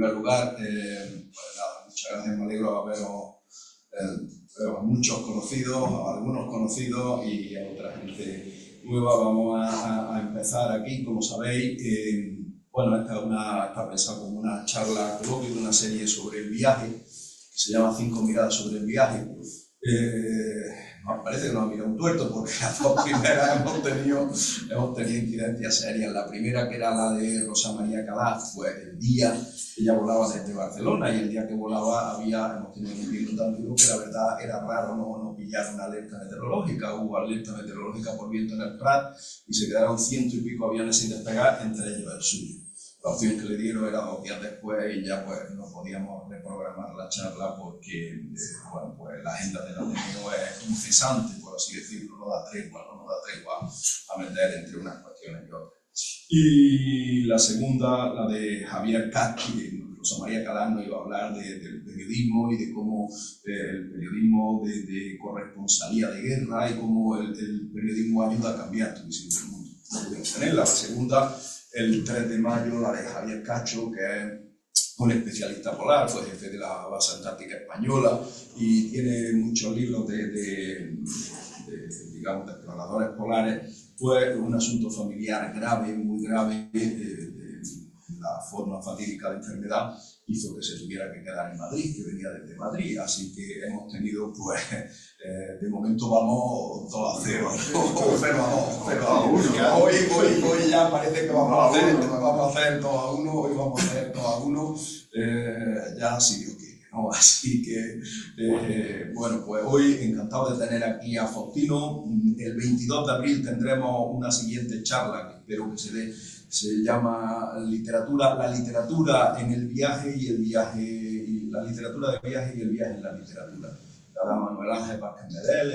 primer lugar, pues nada, muchas gracias, me alegro de veros a muchos conocidos, a algunos conocidos y a otra gente nueva. Vamos a empezar aquí, como sabéis. Bueno, está pensada como una charla coloquio de una serie sobre el viaje, que se llama 5 miradas sobre el viaje. Parece que nos ha mirado un tuerto, porque las dos primeras hemos tenido incidencias serias. La primera, que era la de Rosa María Calá, pues el día que ella volaba desde Barcelona, y el día que volaba hemos tenido un viento tan duro que la verdad era raro no pillar una alerta meteorológica. Hubo alerta meteorológica por viento en el Prat y se quedaron 100 y pico aviones sin despegar, entre ellos el suyo. La opción que le dieron era 2 días después y ya pues no podíamos reprogramar la charla porque bueno, pues la agenda de la Ateneo es incesante, por así decirlo, no da tregua a meter entre unas cuestiones y otras. Y la segunda, la de Javier Castri, Rosa María Calá, nos iba a hablar del periodismo y de cómo el periodismo de corresponsalía de guerra y cómo el periodismo ayuda a cambiar tu visión del mundo. No pudimos tenerla. La segunda, el 3 de mayo, la de Javier Cacho, que es un especialista polar, fue jefe de la base antártica española y tiene muchos libros digamos, de exploradores polares. Pues un asunto familiar grave, muy grave, la forma fatídica de enfermedad hizo que se tuviera que quedar en Madrid, que venía desde Madrid, así que hemos tenido, pues, de momento vamos 2 a 0, ¿no? 0 a 1. Hoy ya parece que vamos a hacer 2 a 1, hoy vamos a hacer 2 a 1, ya si Dios quiere, ¿no? Así que, bueno, pues hoy encantado de tener aquí a Faustino. El 22 de abril tendremos una siguiente charla que espero que se dé. Se llama la literatura en el viaje y el viaje, y la literatura de viaje y el viaje en la literatura. La da Manuel Ángel Vázquez Medel,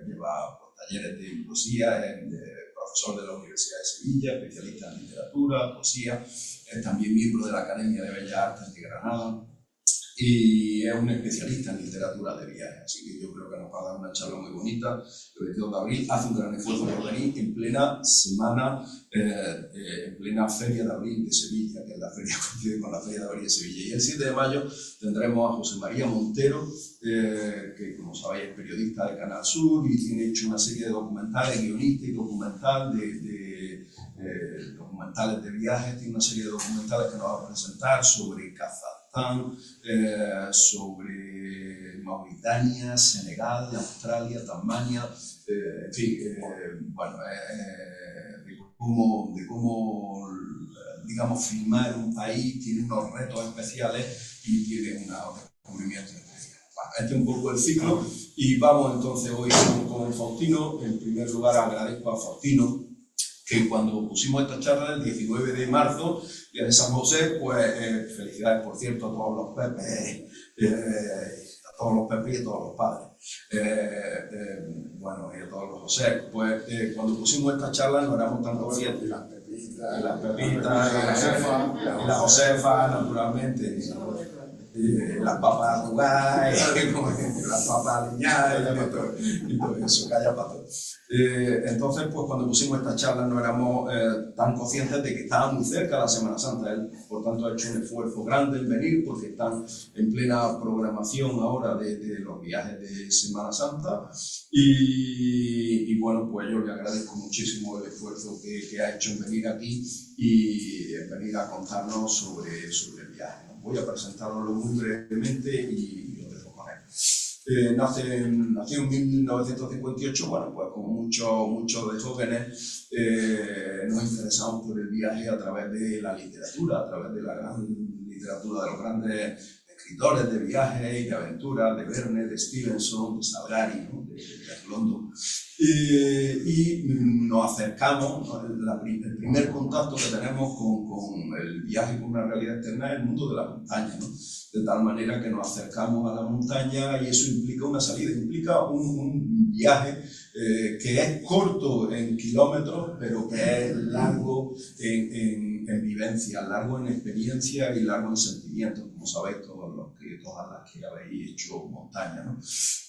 lleva talleres de poesía, es profesor de la Universidad de Sevilla, especialista en literatura, poesía, es también miembro de la Academia de Bellas Artes de Granada y es un especialista en literatura de viaje, así que yo creo que nos va a dar una charla muy bonita. El 22 de abril hace un gran esfuerzo por venir en plena semana, en plena Feria de Abril de Sevilla, que es la feria coincide con la Feria de Abril de Sevilla. Y el 7 de mayo tendremos a José María Montero, que como sabéis es periodista de Canal Sur y tiene hecho una serie de documentales, guionista y documentales de viajes. Tiene una serie de documentales que nos va a presentar sobre Kazajstán, sobre Mauritania, Senegal, Australia, Tasmania, en fin, bueno, de cómo, digamos, filmar un país tiene unos retos especiales y tiene unos descubrimientos especiales. Bueno, este es un poco el ciclo y vamos entonces hoy con Faustino. En primer lugar agradezco a Faustino que cuando pusimos esta charla el 19 de marzo, día de San José, pues felicidades, por cierto, a todos los Pepes, a todos los Pepes y a todos los padres, bueno, y a todos los José. Pues cuando pusimos esta charla no éramos tan conscientes. Y las Pepitas, y la Josefa, naturalmente, las papas arrugadas, las papas aliñadas y todo eso, calla pato. Entonces, pues cuando pusimos esta charla no éramos tan conscientes de que estaba muy cerca la Semana Santa. Él, por tanto, ha hecho un esfuerzo grande en venir porque están en plena programación ahora de los viajes de Semana Santa. Y bueno, pues yo le agradezco muchísimo el esfuerzo que ha hecho en venir aquí y en venir a contarnos sobre el viaje. Voy a presentároslo muy brevemente y lo dejo con él. Nació en 1958, bueno, pues como muchos de jóvenes nos interesamos por el viaje a través de la literatura, a través de la gran literatura de los grandes escritores de viajes y de aventuras, de Verne, de Stevenson, de Salgari, ¿no? de Londo. Y nos acercamos, el primer contacto que tenemos con el viaje con una realidad externa es el mundo de la montaña, ¿no? De tal manera que nos acercamos a la montaña y eso implica una salida, implica un viaje que es corto en kilómetros, pero que es largo en vivencia vivencias, largo en experiencia y largo en sentimientos, como sabéis todas las que habéis hecho montaña, ¿no?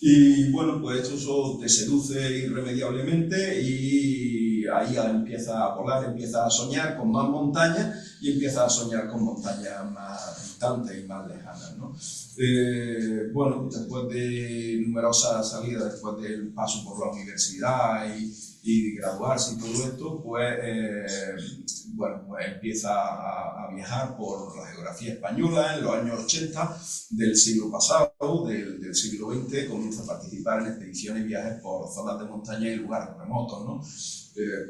Y bueno, pues eso te seduce irremediablemente y ahí empieza a volar, empieza a soñar con más montañas y empieza a soñar con montañas más distantes y más lejanas, ¿no? Bueno, después de numerosas salidas, después del paso por la universidad y graduarse y todo esto, bueno, pues empieza a viajar por la geografía española en los años 80 del siglo pasado, del siglo XX, comienza a participar en expediciones y viajes por zonas de montaña y lugares remotos, ¿no?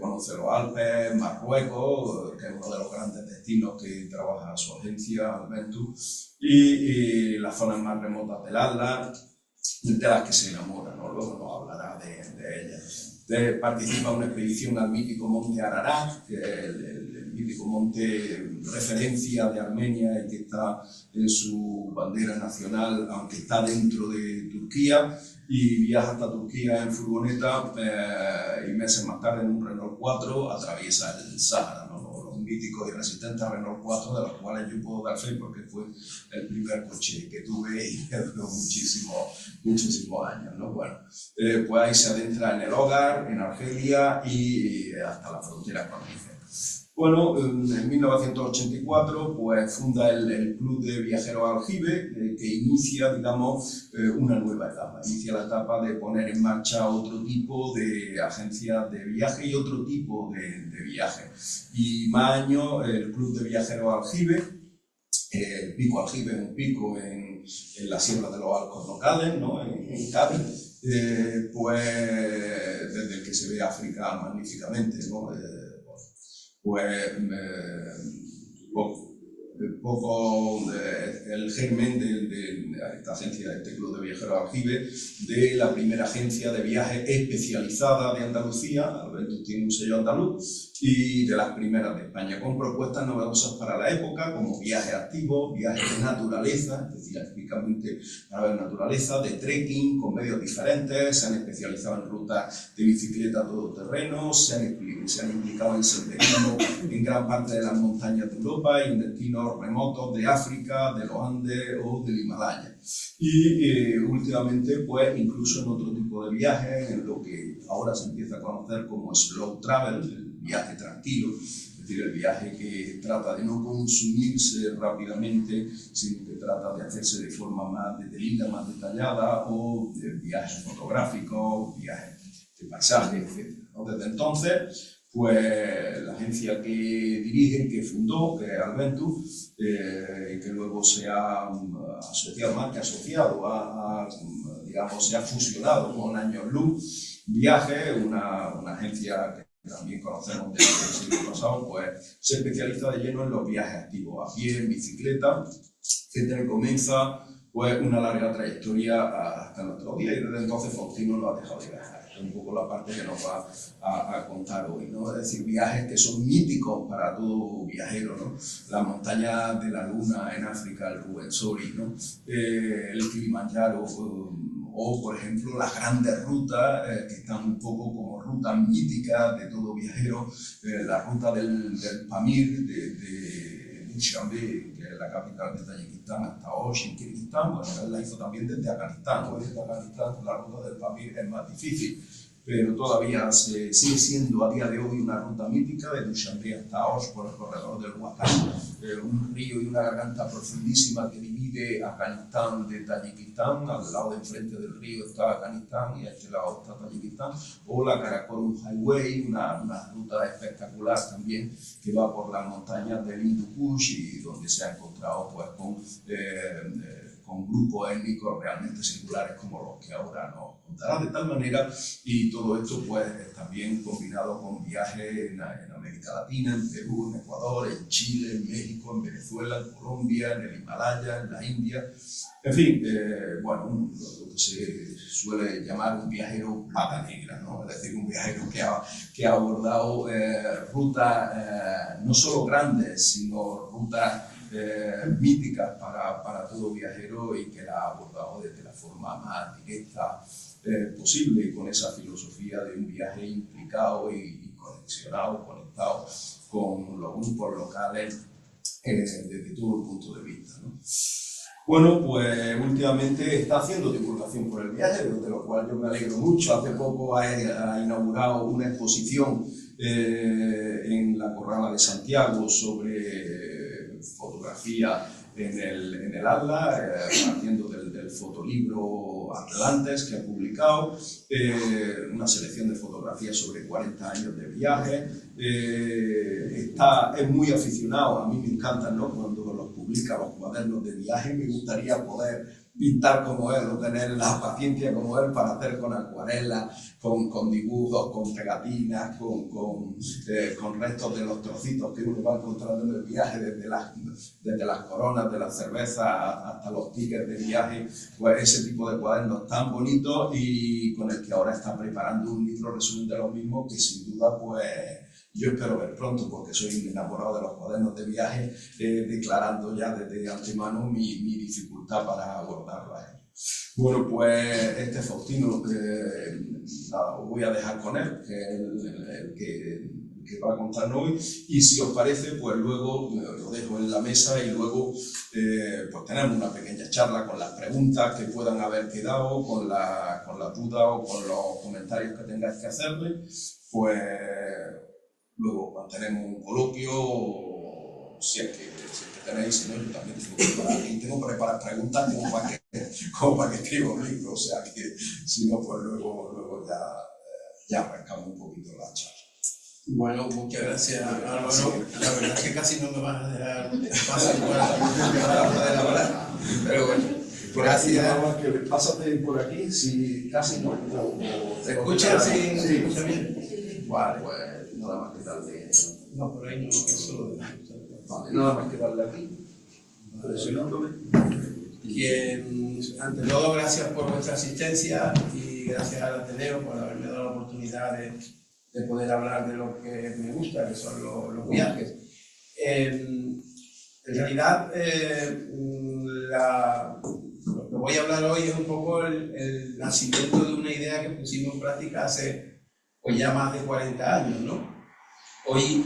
Conoce los Alpes, Marruecos, que es uno de los grandes destinos que trabaja su agencia, Alventus, y las zonas más remotas del Atlas, de las que se enamora, ¿no? Luego nos hablará de ellas. Participa en una expedición al mítico monte Ararat, que es el mítico monte referencia de Armenia y que está en su bandera nacional, aunque está dentro de Turquía, y viaja hasta Turquía en furgoneta y meses más tarde en un Renault 4 atraviesa el Sáhara, ¿no? Los míticos y resistentes Renault 4, de los cuales yo puedo dar fe porque fue el primer coche que tuve y me duró muchísimos años, ¿no? Bueno, pues ahí se adentra en el Hogar, en Argelia y hasta la frontera con Níger. Bueno, en 1984 pues funda el Club de Viajeros Aljibe, que inicia, digamos, una nueva etapa. Inicia la etapa de poner en marcha otro tipo de agencias de viaje y otro tipo de viaje. Y más años, el Club de Viajeros Aljibe, el Pico Aljibe, un pico en la Sierra de los Arcos locales, ¿no? en Cádiz, pues desde el que se ve África magníficamente, ¿no? El germen de esta agencia, de este Club de Viajeros Aljibe, de la primera agencia de viaje especializada de Andalucía. Alventus tiene un sello andaluz, y de las primeras de España, con propuestas novedosas para la época, como viajes activos, viajes de naturaleza, es decir, típicamente para ver naturaleza, de trekking, con medios diferentes, se han especializado en rutas de bicicleta todoterreno, se han implicado en senderismo en gran parte de las montañas de Europa y en destinos remotos de África, de los Andes o del Himalaya. Y últimamente, pues, incluso en otro tipo de viajes, en lo que ahora se empieza a conocer como slow travel, el viaje tranquilo, es decir, el viaje que trata de no consumirse rápidamente, sino que trata de hacerse de forma más detenida, más detallada, o viajes fotográficos, viajes de paisaje, etc. Desde entonces, pues la agencia que dirige, que fundó, que es Alventus, que luego se ha asociado, más que asociado, digamos, se ha fusionado con Años Luz Viajes, una agencia que también conocemos desde el siglo pasado, pues se especializa de lleno en los viajes activos, a pie, en bicicleta, que comienza pues una larga trayectoria hasta nuestros días, y desde entonces Faustino no ha dejado de viajar. Es un poco la parte que nos va a contar hoy, ¿no? Es decir, viajes que son míticos para todo viajero, ¿no? Las montañas de la Luna en África, el Ruwenzori, ¿no? El Kilimanjaro, o por ejemplo las grandes rutas que están un poco como rutas míticas de todo viajero, la ruta del Pamir de Dushanbe, que es la capital de Tayikistán, hasta Osh en Kirguistán. Bueno, él la hizo también desde Afganistán. Hoy desde Afganistán la ruta del Pamir es más difícil, pero todavía sigue siendo a día de hoy una ruta mítica de Dushanbe hasta Osh por el corredor del Wakhan, un río y una garganta profundísima que divide Afganistán de Tayikistán. Al lado de enfrente del río está Afganistán y a este lado está Tayikistán. O la Karakorum Highway, una ruta espectacular también que va por las montañas del Hindu Kush y donde se ha encontrado pues con grupos étnicos realmente singulares como los que ahora nos contarán, de tal manera, y todo esto pues también combinado con viajes en América Latina, en Perú, en Ecuador, en Chile, en México, en Venezuela, en Colombia, en el Himalaya, en la India, en fin, bueno, lo que se suele llamar un viajero pata negra, ¿no? Es decir, un viajero que ha abordado rutas no solo grandes, sino rutas míticas para todo viajero, y que la ha abordado desde la forma más directa posible, y con esa filosofía de un viaje implicado y conexionado, conectado con los grupos locales desde todo el punto de vista, ¿no? Bueno, pues últimamente está haciendo divulgación por el viaje, de lo cual yo me alegro mucho. Hace poco ha inaugurado una exposición en la Corrala de Santiago sobre fotografía en el Atlas, partiendo del fotolibro Atlantes que ha publicado, una selección de fotografías sobre 40 años de viaje. Es muy aficionado, a mí me encantan, ¿no?, cuando los publica, los cuadernos de viaje. Me gustaría poder pintar como él o tener la paciencia como él para hacer con acuarela, con dibujos, con pegatinas, con restos de los trocitos que uno va encontrando en el viaje, desde las coronas de la cerveza hasta los tickets de viaje. Pues ese tipo de cuadernos tan bonitos, y con el que ahora está preparando un libro resumen de los mismos, que sin duda pues yo espero ver pronto, porque soy enamorado de los cuadernos de viaje, declarando ya desde antemano mi dificultad para abordarlo a él. Bueno, pues este Faustino lo voy a dejar con él, que es el que va a contarnos hoy, y si os parece, pues luego lo dejo en la mesa y luego pues tenemos una pequeña charla con las preguntas que puedan haber quedado, con la duda o con los comentarios que tengáis que hacerle. Pues luego mantenemos un coloquio, si es que tenéis, si no, yo también tengo que preparar preguntas como para que escriba un libro, o sea que si no, pues luego ya arrancamos un poquito la charla. Bueno, muchas gracias, Álvaro. La verdad es que casi no me vas a dejar fácil para poder hablar, pero bueno, gracias. Pásate por aquí, si casi no. ¿Se escucha? Sí, sí. ¿Se escucha bien? Vale, pues nada más que darle. No, por ahí no, eso lo dejo. Vale, nada más que darle aquí. Presionándome. Ante todo, gracias por vuestra asistencia y gracias al Ateneo por haberme dado la oportunidad de poder hablar de lo que me gusta, que son los viajes. En realidad, lo que voy a hablar hoy es un poco el nacimiento de una idea que pusimos en práctica hace pues ya más de 40 años, ¿no? Hoy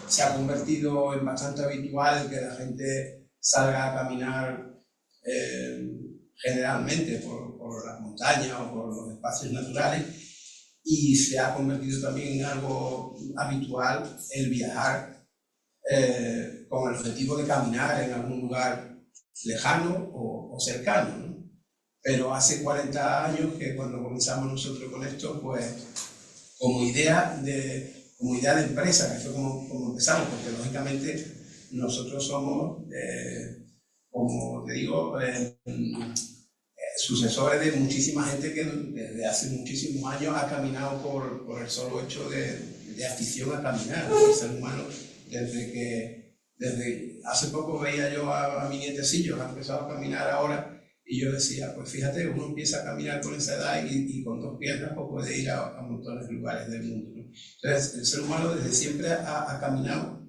se ha convertido en bastante habitual que la gente salga a caminar generalmente por las montañas o por los espacios naturales, y se ha convertido también en algo habitual el viajar con el objetivo de caminar en algún lugar lejano o cercano, ¿no? Pero hace 40 años que cuando comenzamos nosotros con esto, pues como idea de empresa, que fue como empezamos, porque lógicamente nosotros somos, como te digo, sucesores de muchísima gente que desde hace muchísimos años ha caminado por el solo hecho de afición a caminar. El ser humano, desde hace poco veía yo a mi nietecillo que ha empezado a caminar ahora, y yo decía, pues fíjate, uno empieza a caminar con esa edad y con 2 piernas pues puede ir a montones de lugares del mundo, ¿no? Entonces, el ser humano desde siempre ha caminado,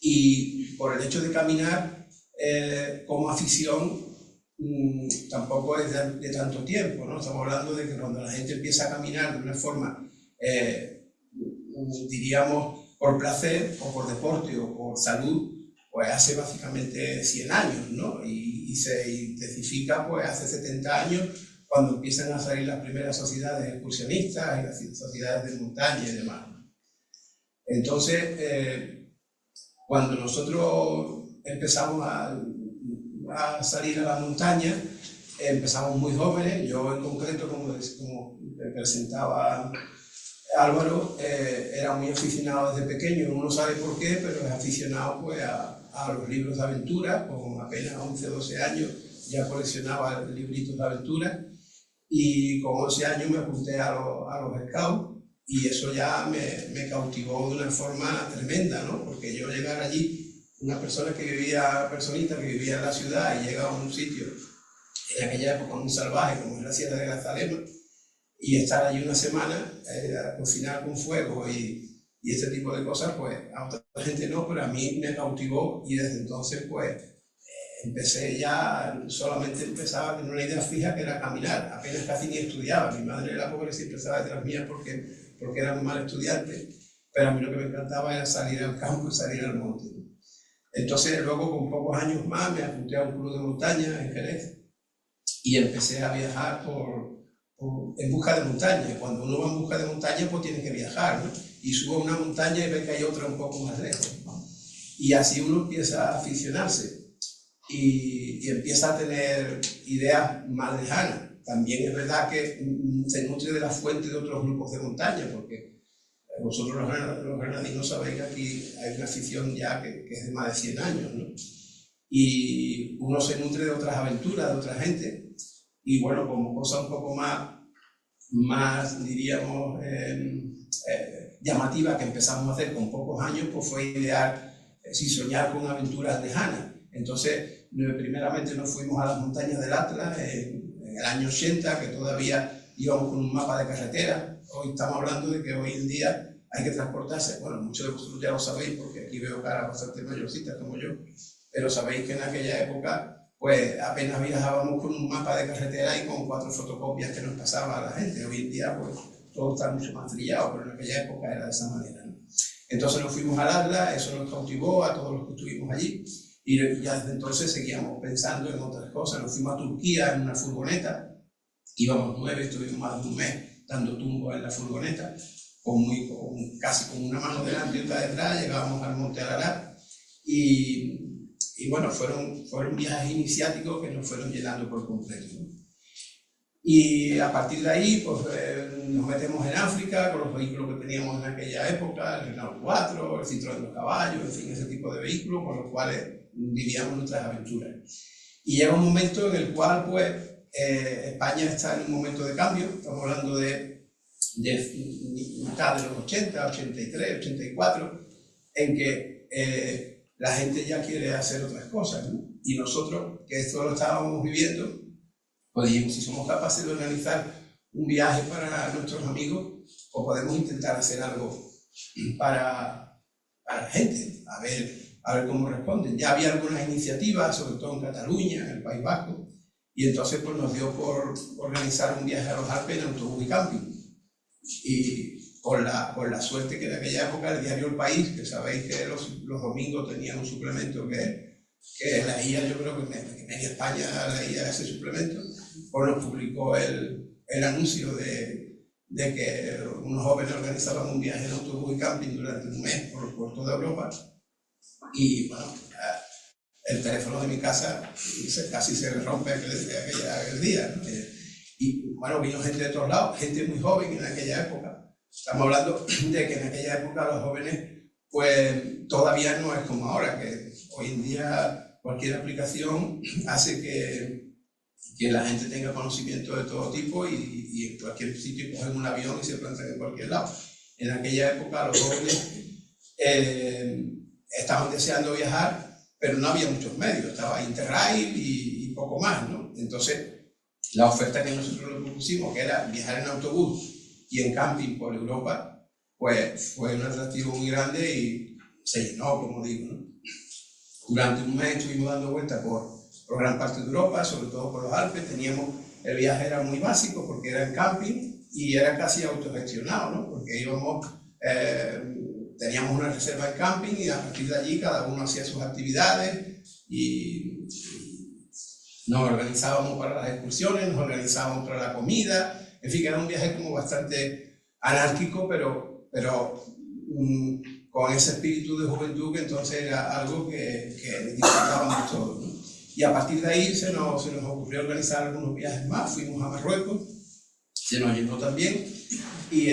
y por el hecho de caminar como afición tampoco es de tanto tiempo, ¿no? Estamos hablando de que cuando la gente empieza a caminar de una forma, diríamos, por placer o por deporte o por salud, pues hace básicamente 100 años, ¿no? Y se intensifica pues hace 70 años, cuando empiezan a salir las primeras sociedades excursionistas y las sociedades de montaña y demás. Entonces, cuando nosotros empezamos a salir a la montaña, empezamos muy jóvenes. Yo en concreto, como presentaba Álvaro, era muy aficionado desde pequeño, uno no sabe por qué, pero es aficionado pues a los libros de aventura. Con apenas 11 o 12 años ya coleccionaba libritos de aventura, y con 11 años me apunté a los Scouts, y eso ya me cautivó de una forma tremenda, ¿no? Porque yo llegar allí, una personita que vivía en la ciudad, y llega a un sitio, en aquella época muy salvaje como es la Sierra de Grazalema, y estar allí una semana, cocinar con fuego y este tipo de cosas, pues a otra gente no, pero a mí me cautivó, y desde entonces pues empecé ya, solamente empezaba a tener una idea fija, que era caminar. Apenas casi ni estudiaba. Mi madre era pobre, siempre estaba detrás mía porque era muy mal estudiante, pero a mí lo que me encantaba era salir al campo y salir al monte. Entonces luego con pocos años más me apunté a un club de montaña en Jerez y empecé a viajar en busca de montaña. Cuando uno va en busca de montaña pues tiene que viajar, ¿no? Y sube a una montaña y ve que hay otra un poco más lejos. Y así uno empieza a aficionarse y empieza a tener ideas más lejanas. También es verdad que se nutre de la fuente de otros grupos de montaña, porque vosotros los granadinos sabéis que aquí hay una afición ya que es de más de 100 años, ¿no? Y uno se nutre de otras aventuras, de otra gente. Y bueno, como cosa un poco más diríamos, llamativa que empezamos a hacer con pocos años, pues fue idear, soñar con aventuras lejanas. Entonces, primeramente nos fuimos a las montañas del Atlas en el año 80, que todavía íbamos con un mapa de carretera. Hoy estamos hablando de que hoy en día hay que transportarse. Bueno, muchos de vosotros ya lo sabéis, porque aquí veo caras bastante mayorcitas como yo, pero sabéis que en aquella época pues apenas viajábamos con un mapa de carretera y con 4 fotocopias que nos pasaba a la gente. Hoy en día pues todo está mucho más trillado, pero en aquella época era de esa manera, ¿no? Entonces nos fuimos al Atlas, eso nos cautivó a todos los que estuvimos allí, y ya desde entonces seguíamos pensando en otras cosas. Nos fuimos a Turquía en una furgoneta, íbamos 9, estuvimos más de un mes dando tumbos en la furgoneta, casi con una mano delante y otra detrás. Llegábamos al Monte Ararat y bueno, fueron viajes iniciáticos que nos fueron llenando por completo, ¿no? Y a partir de ahí pues nos metemos en África con los vehículos que teníamos en aquella época, el Renault 4, el Citroën de los caballos, en fin, ese tipo de vehículos con los cuales vivíamos nuestras aventuras. Y llega un momento en el cual pues España está en un momento de cambio. Estamos hablando de mitad de los 80, 83, 84, en que la gente ya quiere hacer otras cosas, ¿no? Y nosotros, que esto lo estábamos viviendo, pues dijimos, si somos capaces de organizar un viaje para nuestros amigos, pues podemos intentar hacer algo para la gente, a ver cómo responden. Ya había algunas iniciativas, sobre todo en Cataluña, en el País Vasco, y entonces pues nos dio por organizar un viaje a los Alpes en autobús y camping. Y con la suerte que en aquella época el diario El País, que sabéis que los domingos tenía un suplemento que leía, yo creo que media España leía ese suplemento, pues nos publicó el anuncio de que unos jóvenes organizaban un viaje en autobús y camping durante un mes por toda Europa. Y bueno, el teléfono de mi casa casi se rompe aquel día, ¿no? Y bueno, vino gente de todos lados, gente muy joven en aquella época. Estamos hablando de que en aquella época los jóvenes pues todavía no es como ahora, que hoy en día cualquier aplicación hace que la gente tenga conocimiento de todo tipo y en cualquier sitio cogen un avión y se plantan en cualquier lado. En aquella época los jóvenes estaban deseando viajar, pero no había muchos medios, estaba Interrail y poco más, ¿no? Entonces, la oferta que nosotros le propusimos, que era viajar en autobús y en camping por Europa, pues fue un atractivo muy grande y se llenó, como digo, ¿no? Durante un mes estuvimos dando vueltas por gran parte de Europa, sobre todo por los Alpes. El viaje era muy básico porque era en camping y era casi autogestionado, ¿no? Porque teníamos una reserva en camping y a partir de allí cada uno hacía sus actividades y nos organizábamos para las excursiones, nos organizábamos para la comida. En fin, era un viaje como bastante anárquico, pero con ese espíritu de juventud que entonces era algo que disfrutábamos todos, ¿no? Y a partir de ahí se nos ocurrió organizar algunos viajes más. Fuimos a Marruecos, se nos llenó también y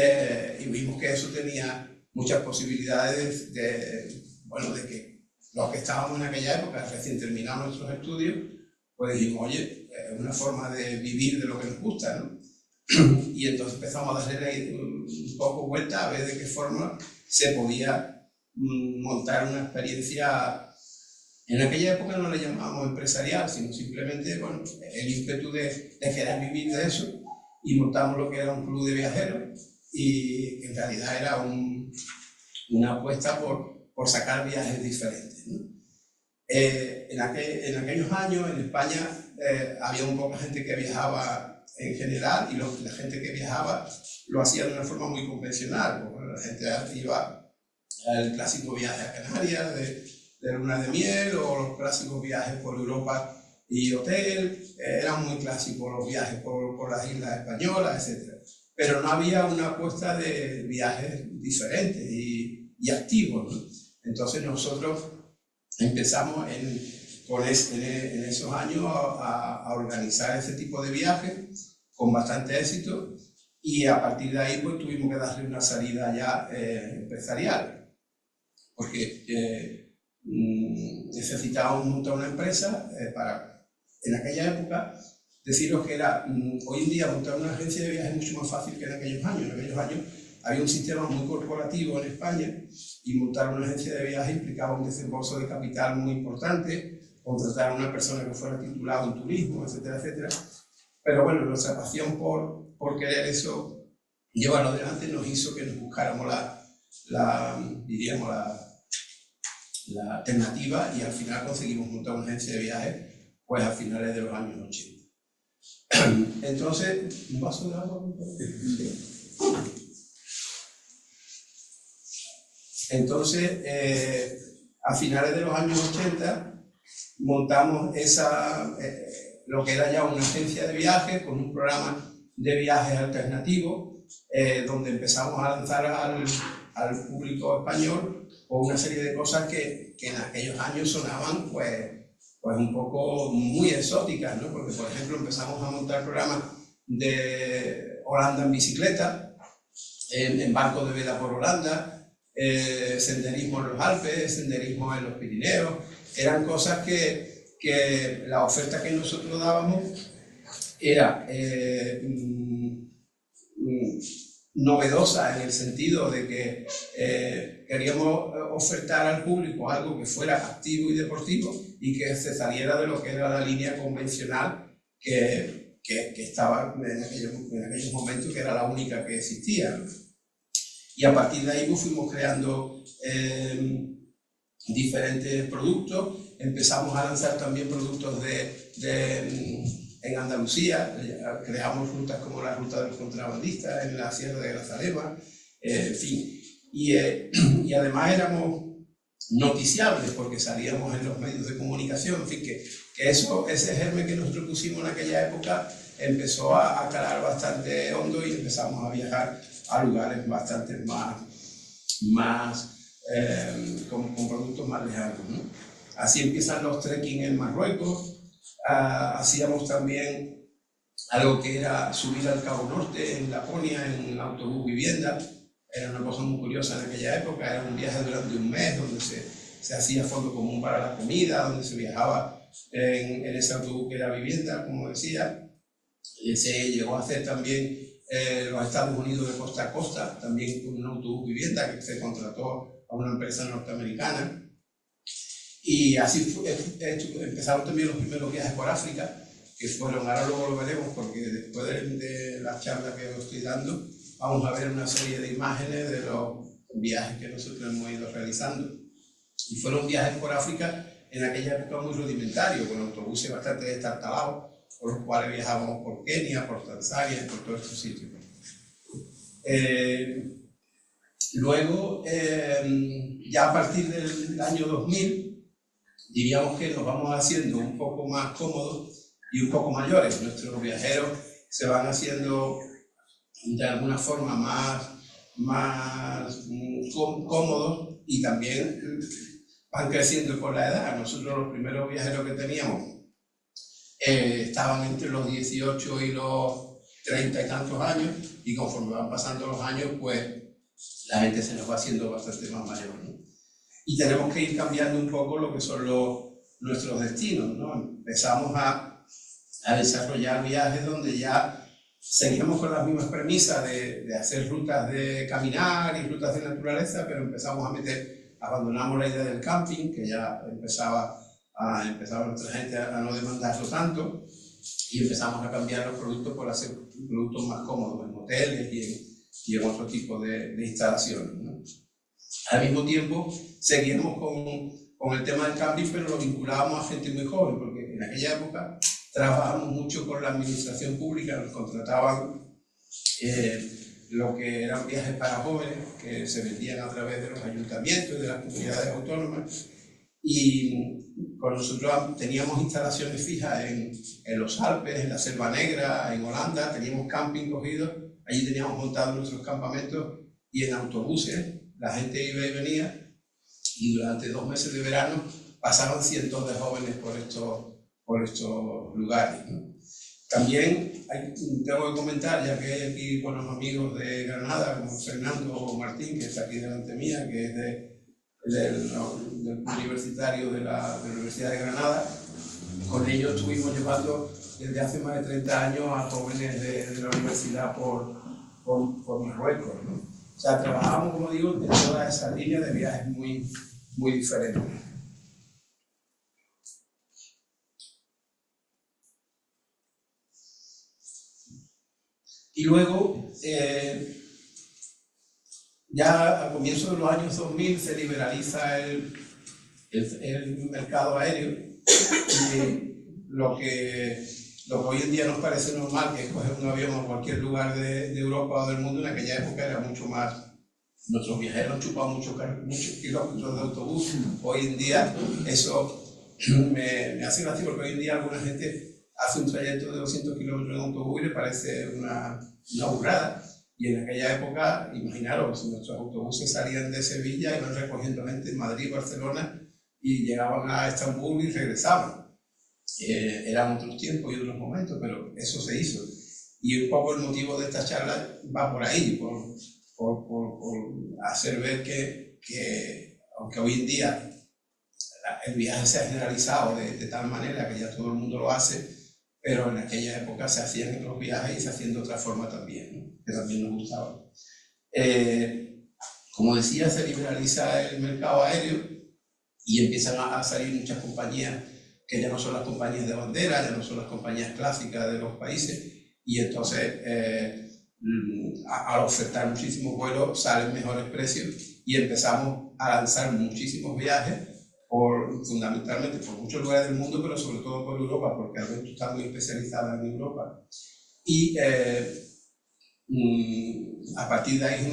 vimos que eso tenía muchas posibilidades de que los que estábamos en aquella época, recién terminados nuestros estudios, pues dijimos, oye, es una forma de vivir de lo que nos gusta, ¿no? Y entonces empezamos a darle un poco vuelta a ver de qué forma se podía montar una experiencia. En aquella época no le llamábamos empresarial, sino simplemente bueno, el ímpetu de querer vivir de eso, y montamos lo que era un club de viajeros y en realidad era una apuesta por sacar viajes diferentes, ¿no? En aquellos años en España había un poca gente que viajaba en general, y la gente que viajaba lo hacía de una forma muy convencional. Porque la gente iba al clásico viaje a Canarias de luna de miel o los clásicos viajes por Europa y hotel, eran muy clásicos los viajes por las islas españolas, etc. Pero no había una apuesta de viajes diferentes y activos, ¿no? Entonces nosotros empezamos en esos años a organizar ese tipo de viajes con bastante éxito, y a partir de ahí pues tuvimos que darle una salida ya empresarial, porque necesitábamos montar una empresa para, en aquella época, deciros que era, hoy en día montar una agencia de viajes es mucho más fácil que en aquellos años. En aquellos años había un sistema muy corporativo en España, y montar una agencia de viajes implicaba un desembolso de capital muy importante, contratar a una persona que fuera titulada en turismo, etcétera, etcétera. Pero bueno, nuestra pasión por querer eso, llevarlo adelante, nos hizo que nos buscáramos diríamos la alternativa, y al final conseguimos montar una agencia de viajes pues a finales de los años 80. Entonces, ¿un vaso de agua? Entonces, a finales de los años 80 montamos lo que era ya una agencia de viajes con un programa de viajes alternativo, donde empezamos a lanzar al público español una serie de cosas que en aquellos años sonaban pues un poco muy exóticas, ¿no? Porque, por ejemplo, empezamos a montar programas de Holanda en bicicleta, en barcos de vela por Holanda, senderismo en los Alpes, senderismo en los Pirineos. Eran cosas que la oferta que nosotros dábamos era novedosa, en el sentido de que queríamos ofertar al público algo que fuera activo y deportivo, y que se saliera de lo que era la línea convencional que estaba en aquellos momentos, que era la única que existía. Y a partir de ahí pues fuimos creando diferentes productos. Empezamos a lanzar también productos en Andalucía. Creamos rutas como la ruta del contrabandista en la Sierra de Grazalema, en fin. Y además éramos noticiables porque salíamos en los medios de comunicación, en fin, que ese germen que nosotros pusimos en aquella época empezó a calar bastante hondo, y empezamos a viajar a lugares bastante más con productos más lejanos, ¿no? Así empiezan los trekking en Marruecos. Hacíamos también algo que era subir al Cabo Norte en Laponia en autobús vivienda. Era una cosa muy curiosa en aquella época. Era un viaje durante un mes donde se hacía fondo común para la comida, donde se viajaba en ese autobús que era vivienda, como decía. Se llegó a hacer también los Estados Unidos de costa a costa, también con un autobús vivienda que se contrató a una empresa norteamericana. Y así empezaron también los primeros viajes por África, que fueron, ahora luego lo veremos, porque después de la charla que os estoy dando, vamos a ver una serie de imágenes de los viajes que nosotros hemos ido realizando. Y fueron viajes por África en aquella época muy rudimentarios, con autobuses bastante destartalados, por los cuales viajábamos por Kenia, por Tanzania, por todos estos sitios. Luego, ya a partir del año 2000, diríamos que nos vamos haciendo un poco más cómodos y un poco mayores. Nuestros viajeros se van haciendo de alguna forma más cómodos, y también van creciendo con la edad. Nosotros los primeros viajeros que teníamos estaban entre los 18 y los 30 y tantos años, y conforme van pasando los años, pues la gente se nos va haciendo bastante más mayor, ¿no? Y tenemos que ir cambiando un poco lo que son nuestros destinos, ¿no? Empezamos a desarrollar viajes donde ya seguíamos con las mismas premisas de hacer rutas de caminar y rutas de naturaleza, pero empezamos abandonamos la idea del camping, que ya empezaba nuestra gente a no demandarlo tanto, y empezamos a cambiar los productos por hacer productos más cómodos en hoteles y en otro tipo de instalaciones, ¿no? Al mismo tiempo, seguimos con el tema del camping, pero lo vinculábamos a gente muy joven, porque en aquella época trabajábamos mucho con la administración pública. Nos contrataban lo que eran viajes para jóvenes, que se vendían a través de los ayuntamientos y de las comunidades autónomas, Y con nosotros teníamos instalaciones fijas en los Alpes, en la Selva Negra, en Holanda, teníamos camping cogidos, allí teníamos montados nuestros campamentos y en autobuses la gente iba y venía, y durante 2 meses de verano pasaban cientos de jóvenes por estos lugares, ¿no? También tengo que comentar, ya que hay aquí buenos amigos de Granada, como Fernando Martín, que está aquí delante mía, que es del universitario de la Universidad de Granada. Con ellos estuvimos llevando desde hace más de 30 años a jóvenes de la universidad por Marruecos, ¿no? O sea, trabajamos, como digo, en toda esa línea de viajes muy, muy diferentes. Y luego, ya a comienzos de los años 2000 se liberaliza el mercado aéreo, y lo que hoy en día nos parece normal, que es coger un avión a cualquier lugar de Europa o del mundo, en aquella época era mucho más. Nuestros viajeros han chupado muchos kilómetros de autobús. Hoy en día eso me hace gracia, porque hoy en día alguna gente hace un trayecto de 200 kilómetros en autobús y le parece una burrada. Y en aquella época, imaginaros, nuestros autobuses salían de Sevilla, iban recogiendo gente en Madrid, Barcelona, y llegaban a Estambul y regresaban. Eran otros tiempos y otros momentos, pero eso se hizo. Y un poco el motivo de esta charla va por ahí, por hacer ver que aunque hoy en día el viaje se ha generalizado de tal manera que ya todo el mundo lo hace, pero en aquella época se hacían otros viajes y se hacían de otra forma también, ¿no? Que también nos gustaba. Como decía, se liberaliza el mercado aéreo y empiezan a salir muchas compañías que ya no son las compañías de bandera, ya no son las compañías clásicas de los países, y entonces al ofertar muchísimos vuelos salen mejores precios y empezamos a lanzar muchísimos viajes fundamentalmente por muchos lugares del mundo, pero sobre todo por Europa, porque Alberto está muy especializada en Europa. Y a partir de ahí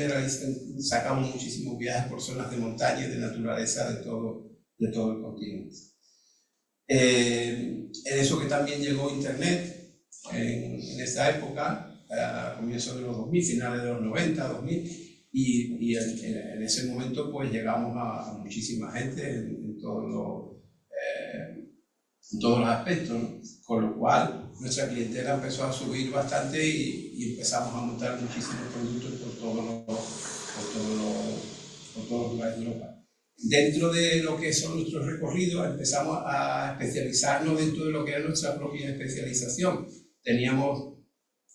sacamos muchísimos viajes por zonas de montaña y de naturaleza de todo el continente. En eso que también llegó Internet en esa época, a comienzos de los 2000, finales de los 90, 2000, y en ese momento pues llegamos a muchísima gente en todos los aspectos, ¿no? Con lo cual nuestra clientela empezó a subir bastante y empezamos a montar muchísimos productos por todos los lugares de Europa. Dentro de lo que son nuestros recorridos empezamos a especializarnos dentro de lo que era nuestra propia especialización. Teníamos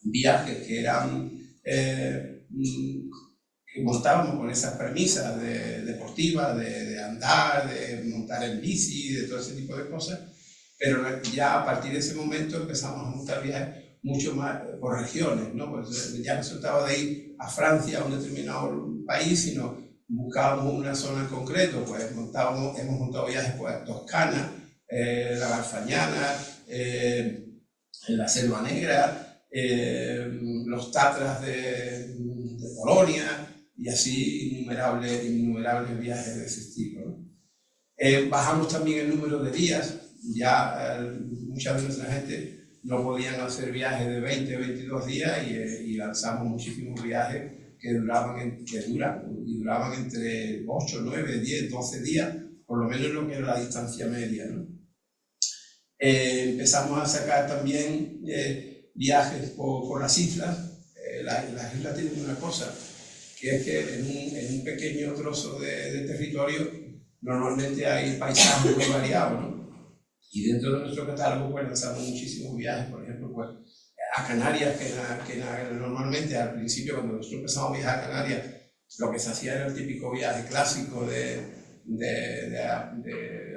viajes que eran que montábamos con esas premisas deportivas, de andar, de montar en bici, de todo ese tipo de cosas, pero ya a partir de ese momento empezamos a montar viajes mucho más por regiones, ¿no? Pues ya no se trataba de ir a Francia, a un determinado país, sino buscábamos una zona en concreto, pues hemos montado viajes pues, a Toscana, la Garfañana, la Selva Negra, los Tatras de Polonia, y así innumerables viajes de ese estilo, ¿no? Bajamos también el número de días, ya mucha de nuestra gente no podían hacer viajes de 20 o 22 días y lanzamos muchísimos viajes que duraban entre 8, 9, 10, 12 días, por lo menos lo que era la distancia media, ¿no? Empezamos a sacar también viajes por las islas. Las islas tienen una cosa, que es que en un pequeño trozo de territorio normalmente hay paisajes muy variados, ¿no? Y dentro de nuestro catálogo pues lanzamos muchísimos viajes, por ejemplo, pues, a Canarias, que normalmente al principio cuando nosotros empezamos a viajar a Canarias, lo que se hacía era el típico viaje clásico de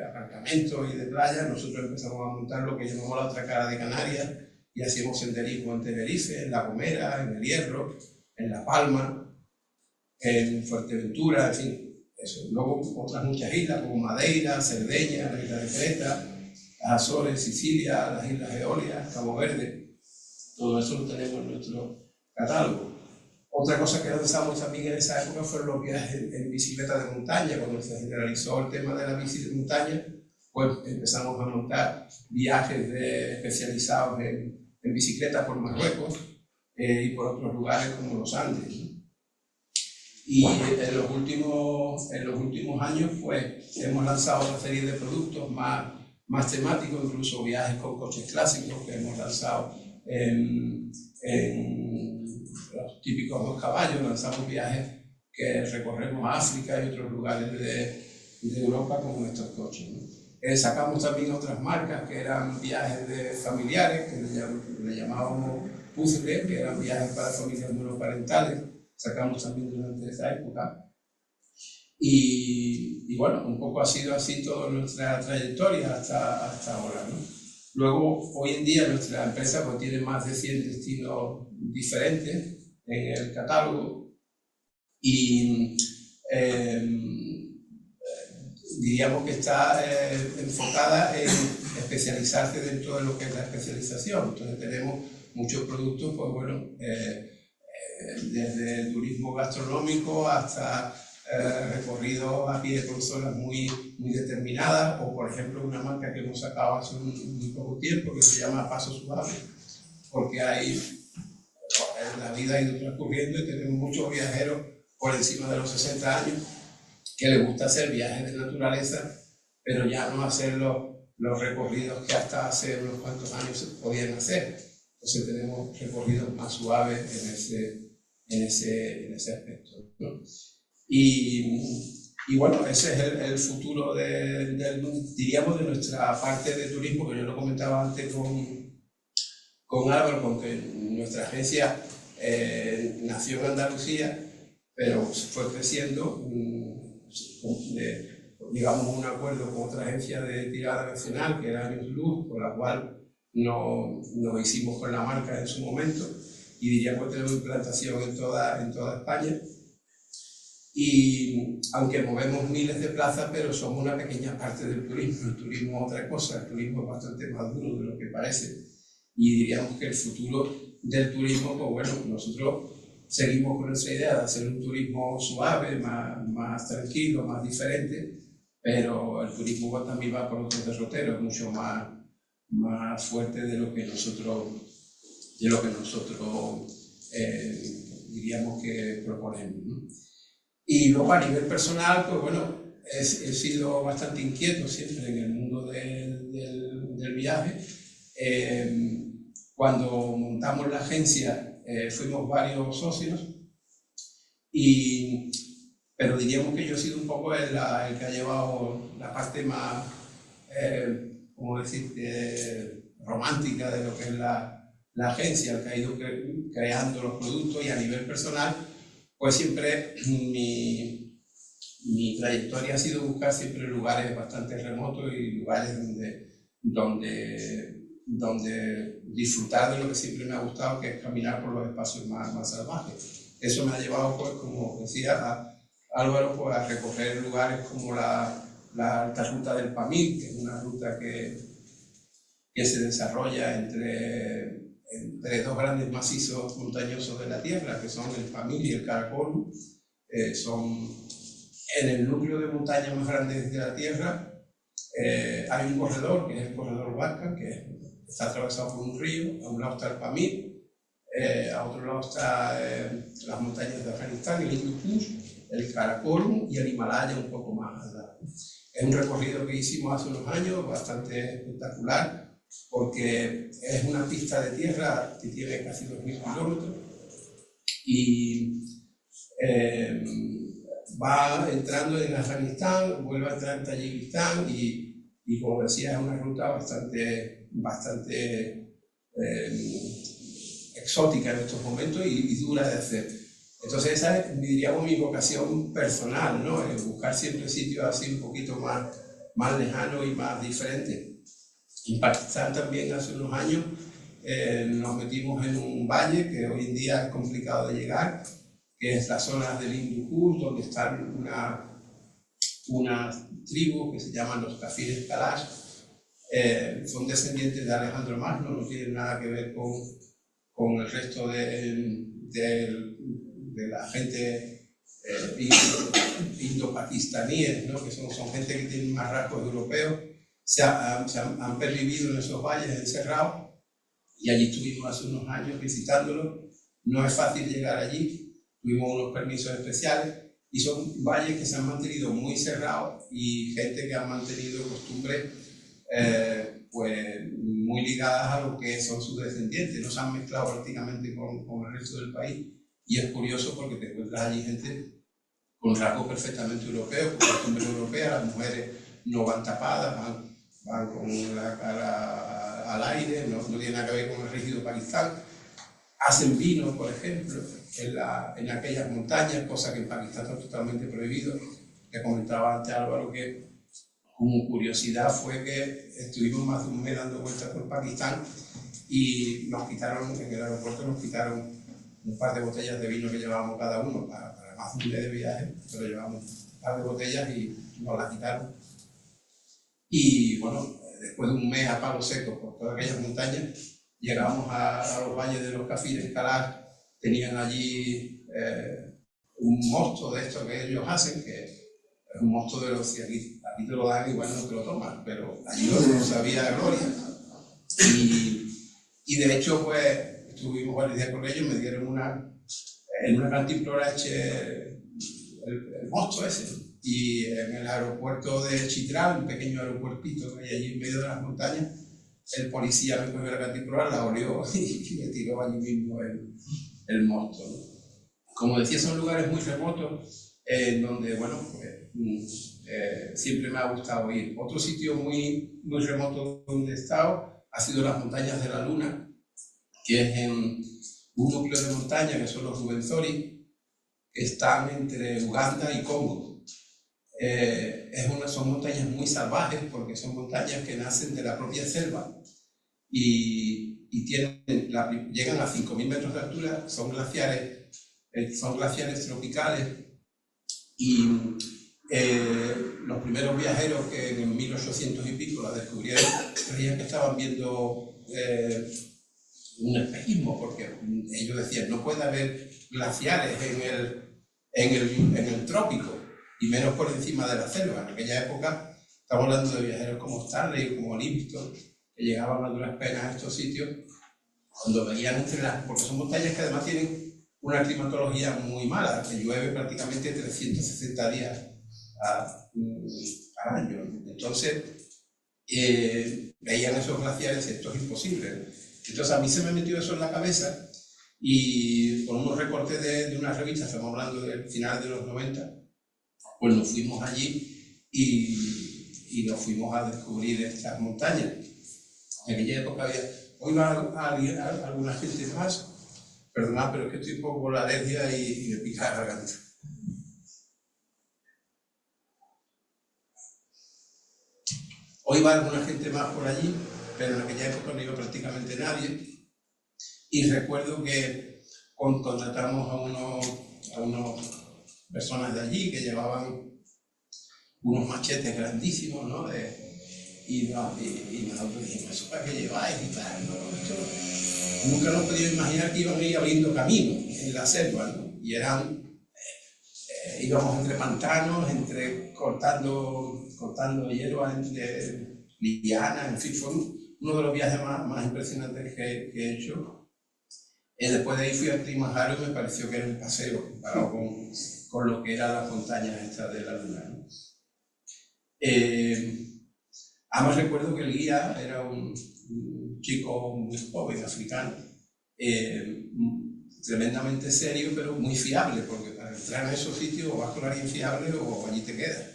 aparcamentos y de playa. Nosotros empezamos a montar lo que llamamos la otra cara de Canarias, y hacíamos senderismo en Tenerife, en La Gomera, en El Hierro, en La Palma, en Fuerteventura, en fin, eso. Luego otras muchas islas como Madeira, Cerdeña, la isla de Creta, las Azores, Sicilia, las Islas Eolias, Cabo Verde. Todo eso lo tenemos en nuestro catálogo. Otra cosa que lanzamos también en esa época fueron los viajes en bicicleta de montaña. Cuando se generalizó el tema de la bici de montaña, pues empezamos a montar viajes especializados en bicicleta por Marruecos y por otros lugares como los Andes, ¿no? Y en los últimos años pues hemos lanzado una serie de productos más temáticos, incluso viajes con coches clásicos que hemos lanzado en los típicos 2 caballos. Lanzamos viajes que recorremos África y otros lugares de Europa con estos coches, ¿no? Sacamos también otras marcas que eran viajes de familiares, que le llamábamos puzzle, que eran viajes para familias monoparentales. Sacamos también durante esa época. Y bueno, un poco ha sido así toda nuestra trayectoria hasta ahora, ¿no? Luego, hoy en día nuestra empresa pues, tiene más de 100 destinos diferentes en el catálogo y diríamos que está enfocada en especializarse dentro de lo que es la especialización. Entonces tenemos muchos productos, pues bueno, desde el turismo gastronómico hasta recorridos a pie por zonas muy determinadas, o por ejemplo una marca que hemos sacado hace muy poco tiempo que se llama Paso Suave, porque la vida ha ido transcurriendo y tenemos muchos viajeros por encima de los 60 años que les gusta hacer viajes de naturaleza, pero ya no hacer los recorridos que hasta hace unos cuantos años se podían hacer. Entonces tenemos recorridos más suaves en ese aspecto, ¿no? Y bueno, ese es el futuro diríamos, de nuestra parte de turismo, que yo lo comentaba antes con Álvaro, porque nuestra agencia nació en Andalucía, pero fue creciendo. Llegamos a un acuerdo con otra agencia de tirada nacional, que era Años Luz, con la cual nos hicimos con la marca en su momento, y diríamos que tenemos implantación en toda España. Y aunque movemos miles de plazas, pero somos una pequeña parte del turismo. El turismo es otra cosa, el turismo es bastante más duro de lo que parece. Y diríamos que el futuro del turismo, pues bueno, nosotros seguimos con esa idea de hacer un turismo suave, más tranquilo, más diferente, pero el turismo también va por otros derroteros, mucho más fuerte de lo que nosotros diríamos que proponemos, ¿no? Y luego a nivel personal, pues bueno, he sido bastante inquieto siempre en el mundo del viaje. Cuando montamos la agencia fuimos varios socios, pero diríamos que yo he sido un poco el que ha llevado la parte más, ¿cómo decir?, romántica de lo que es la agencia, el que ha ido creando los productos, y a nivel personal pues siempre mi trayectoria ha sido buscar siempre lugares bastante remotos y lugares donde disfrutar de lo que siempre me ha gustado, que es caminar por los espacios más salvajes. Eso me ha llevado, pues, como decía Álvaro, pues, a recorrer lugares como la alta ruta del Pamir, que es una ruta que se desarrolla entre 2 grandes macizos montañosos de la Tierra, que son el Pamir y el Karakorum. Son en el núcleo de montaña más grande de la Tierra. Hay un corredor, que es el corredor Huasca, que está atravesado por un río. A un lado está el Pamir, a otro lado están las montañas de Afganistán, el Hindu Kush, el Karakorum y el Himalaya un poco más allá. Es un recorrido que hicimos hace unos años, bastante espectacular, porque es una pista de tierra que tiene casi 2000 kilómetros y va entrando en Afganistán, vuelve a entrar en Tayikistán y como decía, es una ruta bastante exótica en estos momentos y dura de hacer. Entonces esa es, diríamos, mi vocación personal, ¿no? El buscar siempre sitios así un poquito más lejanos y más diferentes. En Pakistán también hace unos años nos metimos en un valle que hoy en día es complicado de llegar, que es la zona del Hindu Kush, donde están una tribu que se llaman los Kafires Kalash. Son descendientes de Alejandro Magno, no tienen nada que ver con el resto de de la gente indo-pakistaníes, ¿no? Que son gente que tiene más rasgos europeos, han pervivido en esos valles encerrados, y allí estuvimos hace unos años visitándolo. No es fácil llegar allí, tuvimos unos permisos especiales, y son valles que se han mantenido muy cerrados y gente que ha mantenido costumbres pues muy ligadas a lo que son sus descendientes, no se han mezclado prácticamente con el resto del país, y es curioso porque te encuentras allí gente con rasgos perfectamente europeos, con costumbres europeas. Las mujeres no van tapadas, van con la cara al aire, no tiene nada que ver con el rígido Pakistán. Hacen vino, por ejemplo, en aquellas montañas, cosa que en Pakistán está totalmente prohibido. Que comentaba antes Álvaro que como curiosidad fue que estuvimos más de un mes dando vueltas por Pakistán y nos quitaron, en el aeropuerto nos quitaron un par de botellas de vino que llevábamos cada uno para más de un mes de viaje, pero llevábamos un par de botellas y nos las quitaron. Y bueno, después de un mes a palo seco por todas aquellas montañas, llegamos a los valles de los Cafires, Calar. Tenían allí un mosto de esto que ellos hacen, que es un mosto de los que aquí te lo dan, igual no te lo toman, pero allí lo sabía gloria. Y de hecho, pues, estuvimos varios días con ellos, me dieron en una cantimplora eché el mosto ese. Y en el aeropuerto de Chitral, un pequeño aeropuertito que hay allí en medio de las montañas, el policía me cogió la cantimplora, la olió y me tiró allí mismo el mosto, ¿no? Como decía, son lugares muy remotos, donde, bueno, pues, siempre me ha gustado ir. Otro sitio muy remoto donde he estado ha sido las montañas de la Luna, que es en un núcleo de montaña que son los Rubenzori, que están entre Uganda y Congo. Son montañas muy salvajes porque son montañas que nacen de la propia selva y llegan a 5.000 metros de altura, son glaciares tropicales. Y los primeros viajeros que en 1800 y pico la descubrieron creían que estaban viendo un espejismo, porque ellos decían no puede haber glaciares en el trópico y menos por encima de la selva. En aquella época estamos hablando de viajeros como Stanley, como Livingstone, que llegaban a duras penas a estos sitios, cuando veían porque son montañas que además tienen una climatología muy mala, que llueve prácticamente 360 días al año. Entonces, veían esos glaciares y esto es imposible. Entonces a mí se me metió eso en la cabeza y con unos recortes de una revista, estamos hablando del final de los 90, pues nos fuimos allí y nos fuimos a descubrir estas montañas. En aquella época hoy va alguna gente más, perdonad, pero es que estoy un poco con la alergia y me pica la garganta. Hoy va alguna gente más por allí, pero en aquella época no iba prácticamente nadie. Y recuerdo que contratamos a unos personas de allí que llevaban unos machetes grandísimos, ¿no? Y nosotros dijimos, ¿eso para qué lleváis? Y tal, ¿no? Nunca nos podíamos imaginar que iban a ir abriendo camino en la selva, ¿no? Y íbamos entre pantanos, cortando hierba, entre lianas, en fin, fue uno de los viajes más impresionantes que he hecho. Después de ahí fui a Kilimanjaro y me pareció que era un paseo comparado con lo que eran las montañas estas de la Luna, ¿no? Además recuerdo que el guía era un chico muy joven, africano, tremendamente serio, pero muy fiable, porque para entrar en esos sitios o vas con alguien fiable o allí te quedas.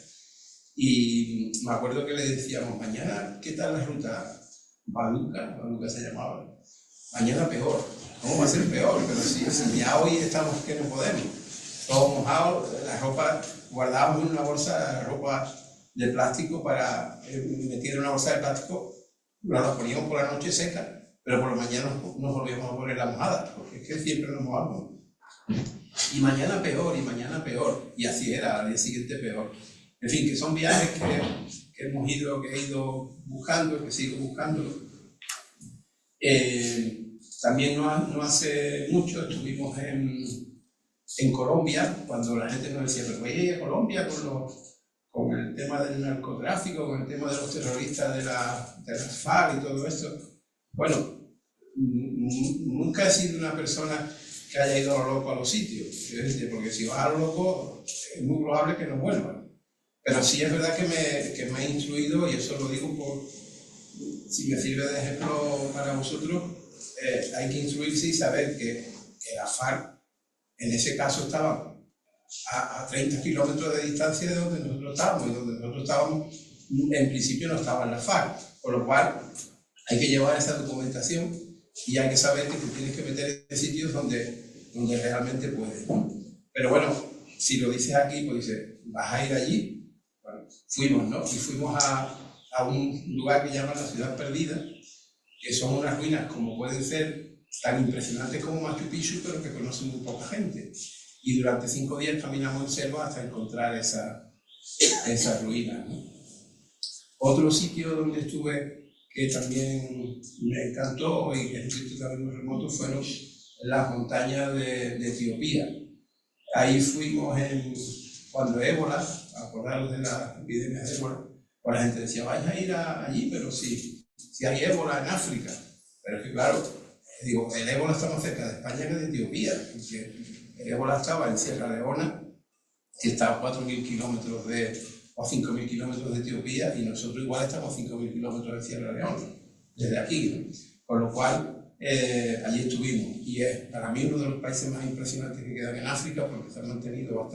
Y me acuerdo que le decíamos, mañana, ¿qué tal la ruta? Baluca se llamaba. Mañana peor. ¿Cómo va a ser peor? Pero si ya hoy estamos que no podemos. Todos mojados, la ropa, guardábamos en una bolsa la ropa de plástico metida en una bolsa de plástico, nos la poníamos por la noche seca, pero por la mañana nos volvíamos a poner la mojada, porque es que siempre nos mojamos. Y mañana peor, y así era, al día siguiente peor. En fin, que son viajes que he ido buscando, que sigo buscando. También no hace mucho estuvimos en Colombia, cuando la gente nos decía, pero voy a ir a Colombia con el tema del narcotráfico, con el tema de los terroristas de las FARC y todo esto. Bueno, nunca he sido una persona que haya ido a lo loco a los sitios, porque si vas a lo loco es muy probable que no vuelvan. Pero sí es verdad que me ha instruido, y eso lo digo si me sirve de ejemplo para vosotros, hay que instruirse y saber que la FARC en ese caso estaba a 30 kilómetros de distancia de donde nosotros estábamos, y donde nosotros estábamos en principio no estaba en la FARC, por lo cual hay que llevar esa documentación y hay que saber que te tienes que meter en sitios donde realmente puedes, ¿no? Pero bueno, si lo dices aquí, pues dices, ¿vas a ir allí? Bueno, fuimos, ¿no? Y fuimos a un lugar que llaman la Ciudad Perdida, que son unas ruinas como pueden ser tan impresionantes como Machu Picchu, pero que conocen muy poca gente. Y durante 5 días caminamos en selva hasta encontrar esas ruinas, ¿no? Otro sitio donde estuve que también me encantó y que es un sitio también muy remoto fueron las montañas de Etiopía. Ahí fuimos cuando ébola, acordaros de las epidemias de ébola, pues la gente decía, vais a ir allí, pero si hay ébola en África. Pero es que claro, digo, el ébola está más cerca de España que de Etiopía, porque el ébola estaba en Sierra Leona, que está a 4.000 kilómetros o 5.000 kilómetros de Etiopía, y nosotros igual estamos a 5.000 kilómetros de Sierra Leona, desde aquí, ¿no? Con lo cual, allí estuvimos, y es para mí uno de los países más impresionantes que quedan en África, porque se han mantenido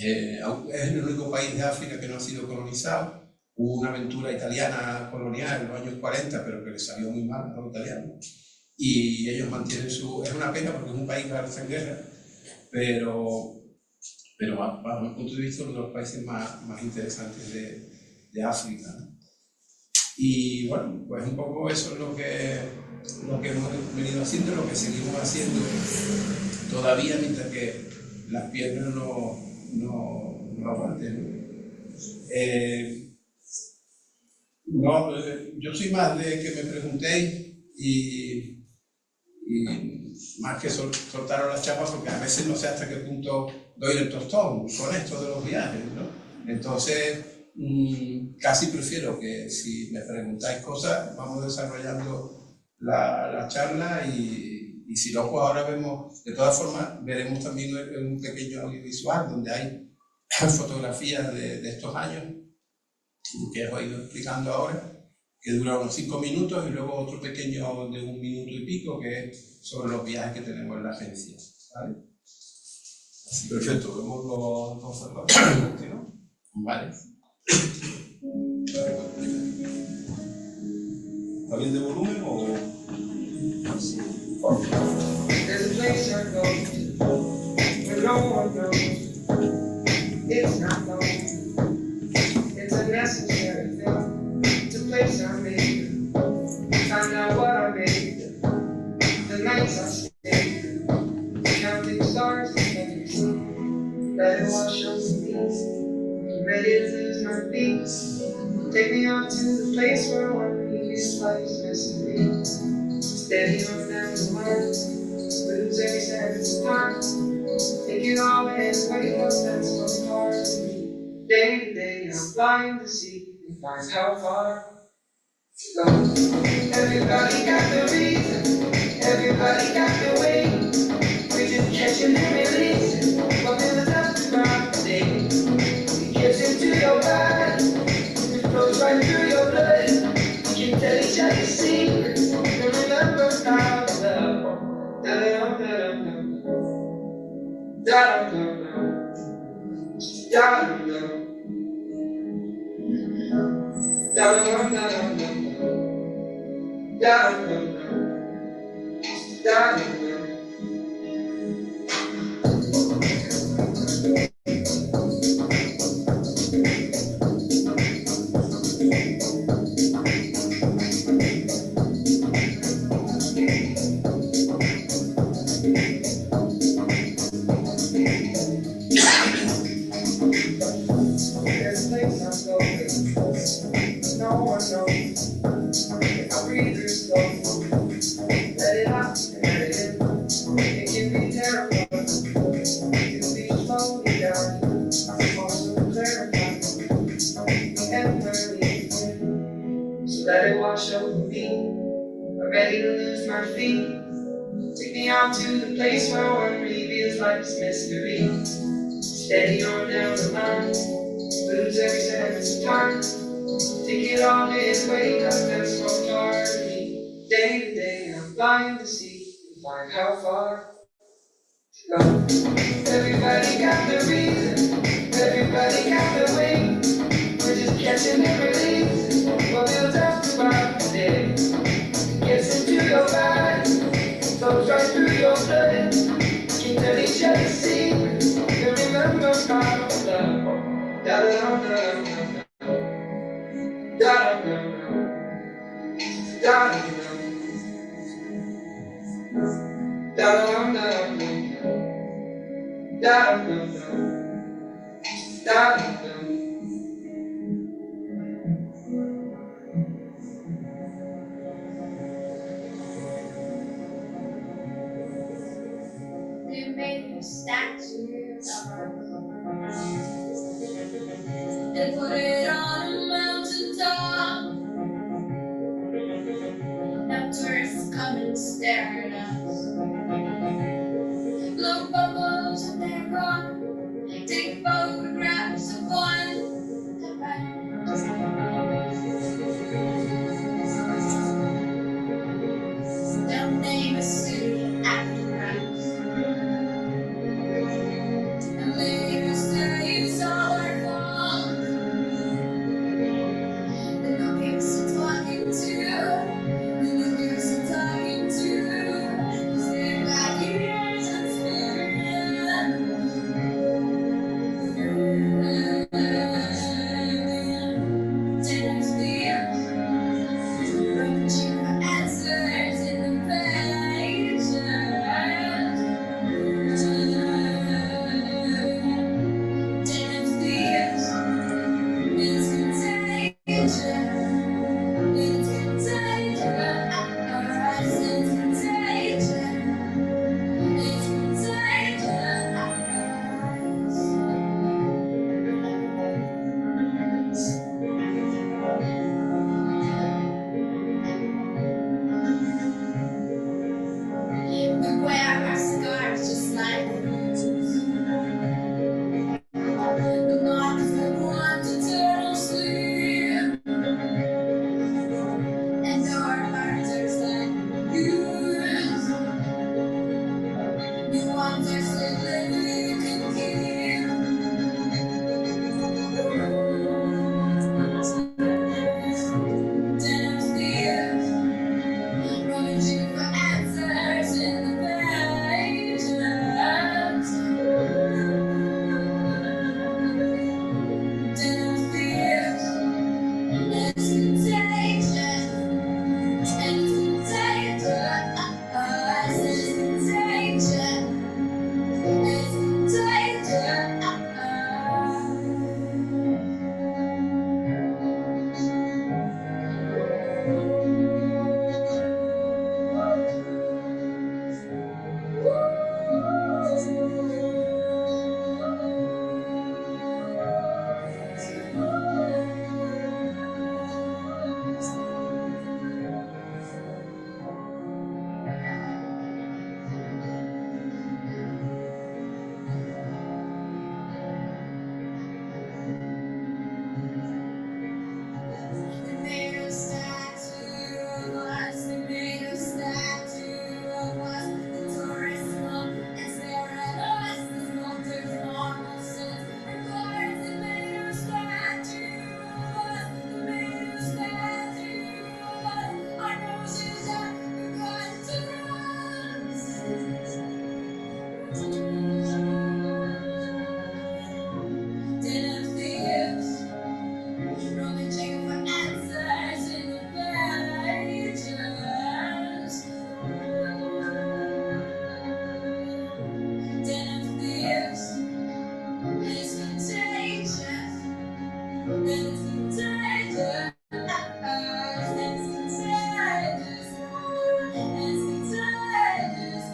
es el único país de África que no ha sido colonizado. Hubo una aventura italiana colonial en los años 40, pero que les salió muy mal a los italianos. Y ellos mantienen es una pena porque es un país que ahora está en guerra, pero bajo mi punto de vista uno de los países más interesantes de África, ¿no? Y bueno, pues un poco eso es lo que hemos venido haciendo, lo que seguimos haciendo todavía mientras que las piernas no aguanten. Yo soy más de que me preguntéis y más que soltaros las chapas, porque a veces no sé hasta qué punto doy el tostón con esto de los viajes, ¿no? Entonces, casi prefiero que si me preguntáis cosas, vamos desarrollando la charla y si no, pues ahora vemos, de todas formas, veremos también un pequeño audiovisual donde hay fotografías de estos años que os he ido explicando ahora, que dura unos 5 minutos, y luego otro pequeño de 1 minuto y pico que es sobre los viajes que tenemos en la agencia, ¿vale? Así perfecto, vemos entonces la siguiente, ¿no? Vale. ¿Está bien de volumen o...? There's a place I go to where no one knows. It's not lonely. It's a necessary thing. It's a place I made. Find out what I made. The nights I stayed. Counting stars and can't see. Let it wash over me. I'm ready to lose my feet. Take me on to the place where one previous life's missing me. Steady on down the line, lose every second apart. Take it all in, wake up, that's so hard to me. Day to day, I'm flying to see and find how far to go. Everybody got the reason, everybody got the way. We're just catching and releasing what builds up throughout the day. It gets into your body, it flows right through your blood. You can tell each other secrets. Remember how to love. Da-da-dum-da-dum-dum. Da-dum-dum-dum. Da-dum-dum. Da-dum-dum-dum-dum. Da-dum-dum-dum. Da-dum-dum. No one knows. If I breathe through slow, let it out and let it in. over me. I'm ready to lose my feet. Take me out to the place where one reveals life's mystery. Steady on down the line, lose every sense of time. Take it all this way, cause that's so hard to me. Day to day, I'm flying to see and find how far to go. Everybody got the reason, everybody got the way. We're just catching and releasing what builds up throughout the day. Gets into your body, flows right through your blood. Can tell each other secrets, and remember how to love. Da da da da da da da da da da. They made a statue and put it on a mountain top. Now tourists come and stare at us. Blow bubbles and they're gone. Take photographs of one. They'll name a city after us. And later say it's all our fault. The no gives talking to. The no gives talking to. 'Cause they've got years of experience. Didn't fear. Rummaging for answers in the pages. Didn't fear. It's contagious. It's contagious. It's contagious. It's contagious. We wear our scars just like roses. The marks that want eternal sleep. And our hearts are like yours. New ones are still that we can keep. Damn fears. Rummaging for answers in the pages. Damn fears. It's contagious. It's contagious. It's contagious. It's contagious. They made a statue of us. They made a statue of us. The tourists come and stare at us. The sculptors normal since regards. They made a statue of us. They made a statue of us. Our noses have begun to rise. Didn't fears. Rummaging for answers in the pages. Didn't fears. It's contagious. It's contagious. It's contagious. It's contagious.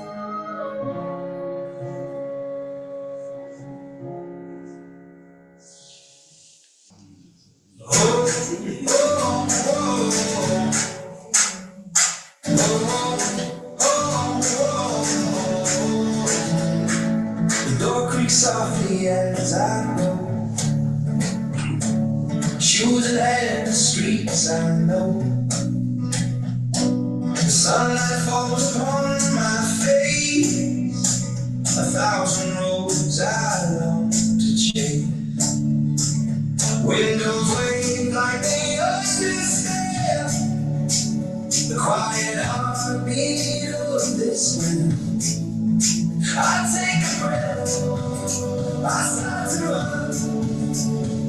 choosing and the streets I know. The sunlight falls upon my face, 1,000 roads I long to chase. Windows wave like they understand the quiet heartbeat of this wind. I take a breath, I start to run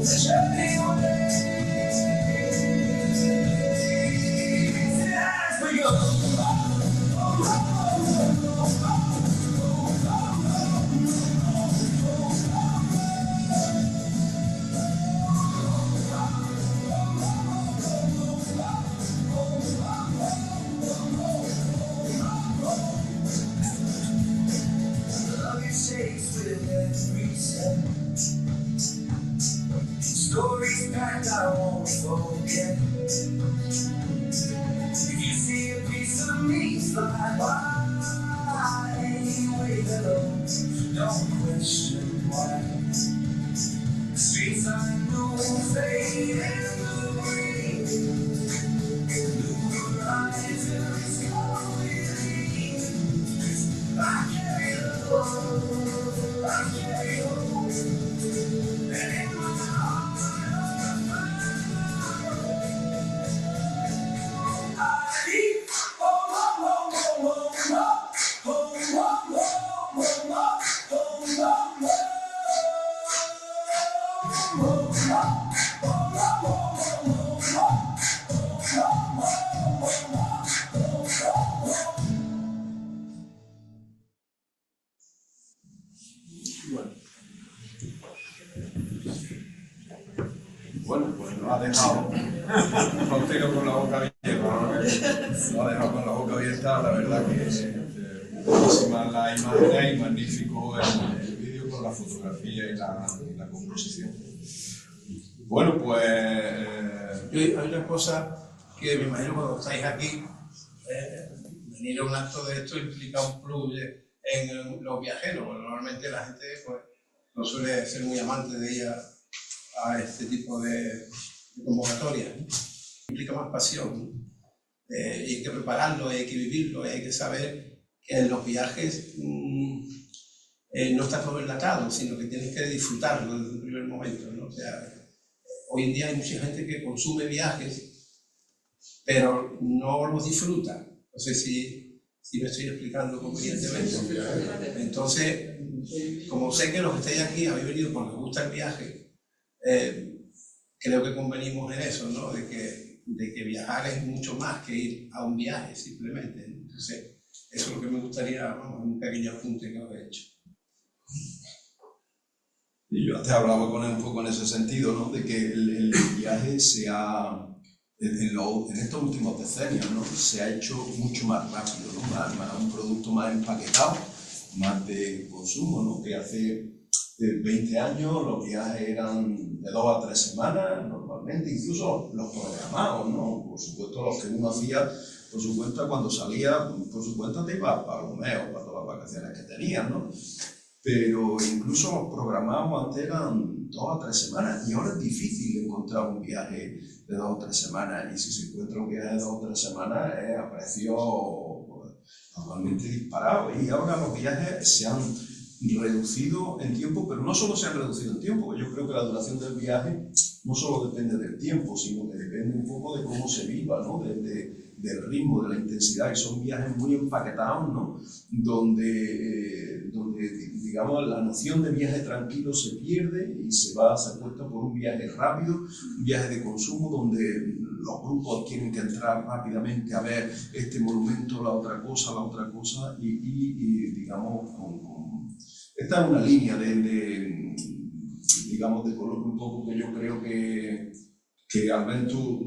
the journey away. As we go. Stories packed I won't forget. If you see a piece of me fly by, wave hello, don't question why. The streets I know fade in the rain. New horizons come with me. I carry the world, I carry home, and in my heart Bueno, pues nos ha dejado Faustino con la boca abierta, ¿no? Nos ha dejado con la boca abierta, la verdad que buenísimas las imágenes y magnífico el vídeo con la fotografía y la composición. Bueno, pues... Hay una cosa que me imagino cuando estáis aquí, venir a un acto de esto implica un plus en los viajeros. Normalmente la gente pues, no suele ser muy amante de ir a este tipo de convocatorias, ¿no? Implica más pasión, ¿no? Y hay que prepararlo, hay que vivirlo, hay que saber que en los viajes no está todo enlatado, sino que tienes que disfrutarlo desde el primer momento, ¿no? O sea, hoy en día hay mucha gente que consume viajes, pero no los disfruta. No sé si me estoy explicando convenientemente. Entonces, como sé que los que estáis aquí habéis venido porque os gusta el viaje, creo que convenimos en eso, ¿no? De que viajar es mucho más que ir a un viaje, simplemente. Entonces, eso es lo que me gustaría, vamos, un pequeño apunte que os he hecho. Y yo antes hablaba con él un poco en ese sentido, ¿no? De que el viaje se ha, en estos últimos decenios, ¿no? Se ha hecho mucho más rápido, ¿no? Un producto más empaquetado, más de consumo, ¿no? Que hace 20 años los viajes eran de 2 a 3 semanas, normalmente, incluso los programados, ¿no? Por supuesto, los que uno hacía por su cuenta, cuando salía, por su cuenta te ibas para Lomeo, para todas las vacaciones que tenías, ¿no? Pero incluso los programados antes eran 2 a 3 semanas y ahora es difícil encontrar un viaje de 2 o 3 semanas, y si se encuentra un viaje de 2 o 3 semanas es a precio normalmente disparado, y ahora los viajes se han reducido en tiempo, pero no solo se han reducido en tiempo, yo creo que la duración del viaje no solo depende del tiempo, sino que depende un poco de cómo se viva, ¿no? Del ritmo, de la intensidad, y son viajes muy empaquetados, ¿no? Donde digamos, la noción de viaje tranquilo se pierde y se apuesta por un viaje rápido, un viaje de consumo, donde los grupos tienen que entrar rápidamente a ver este monumento, la otra cosa, y digamos, esta es una línea digamos, de color un poco que yo creo que Adventure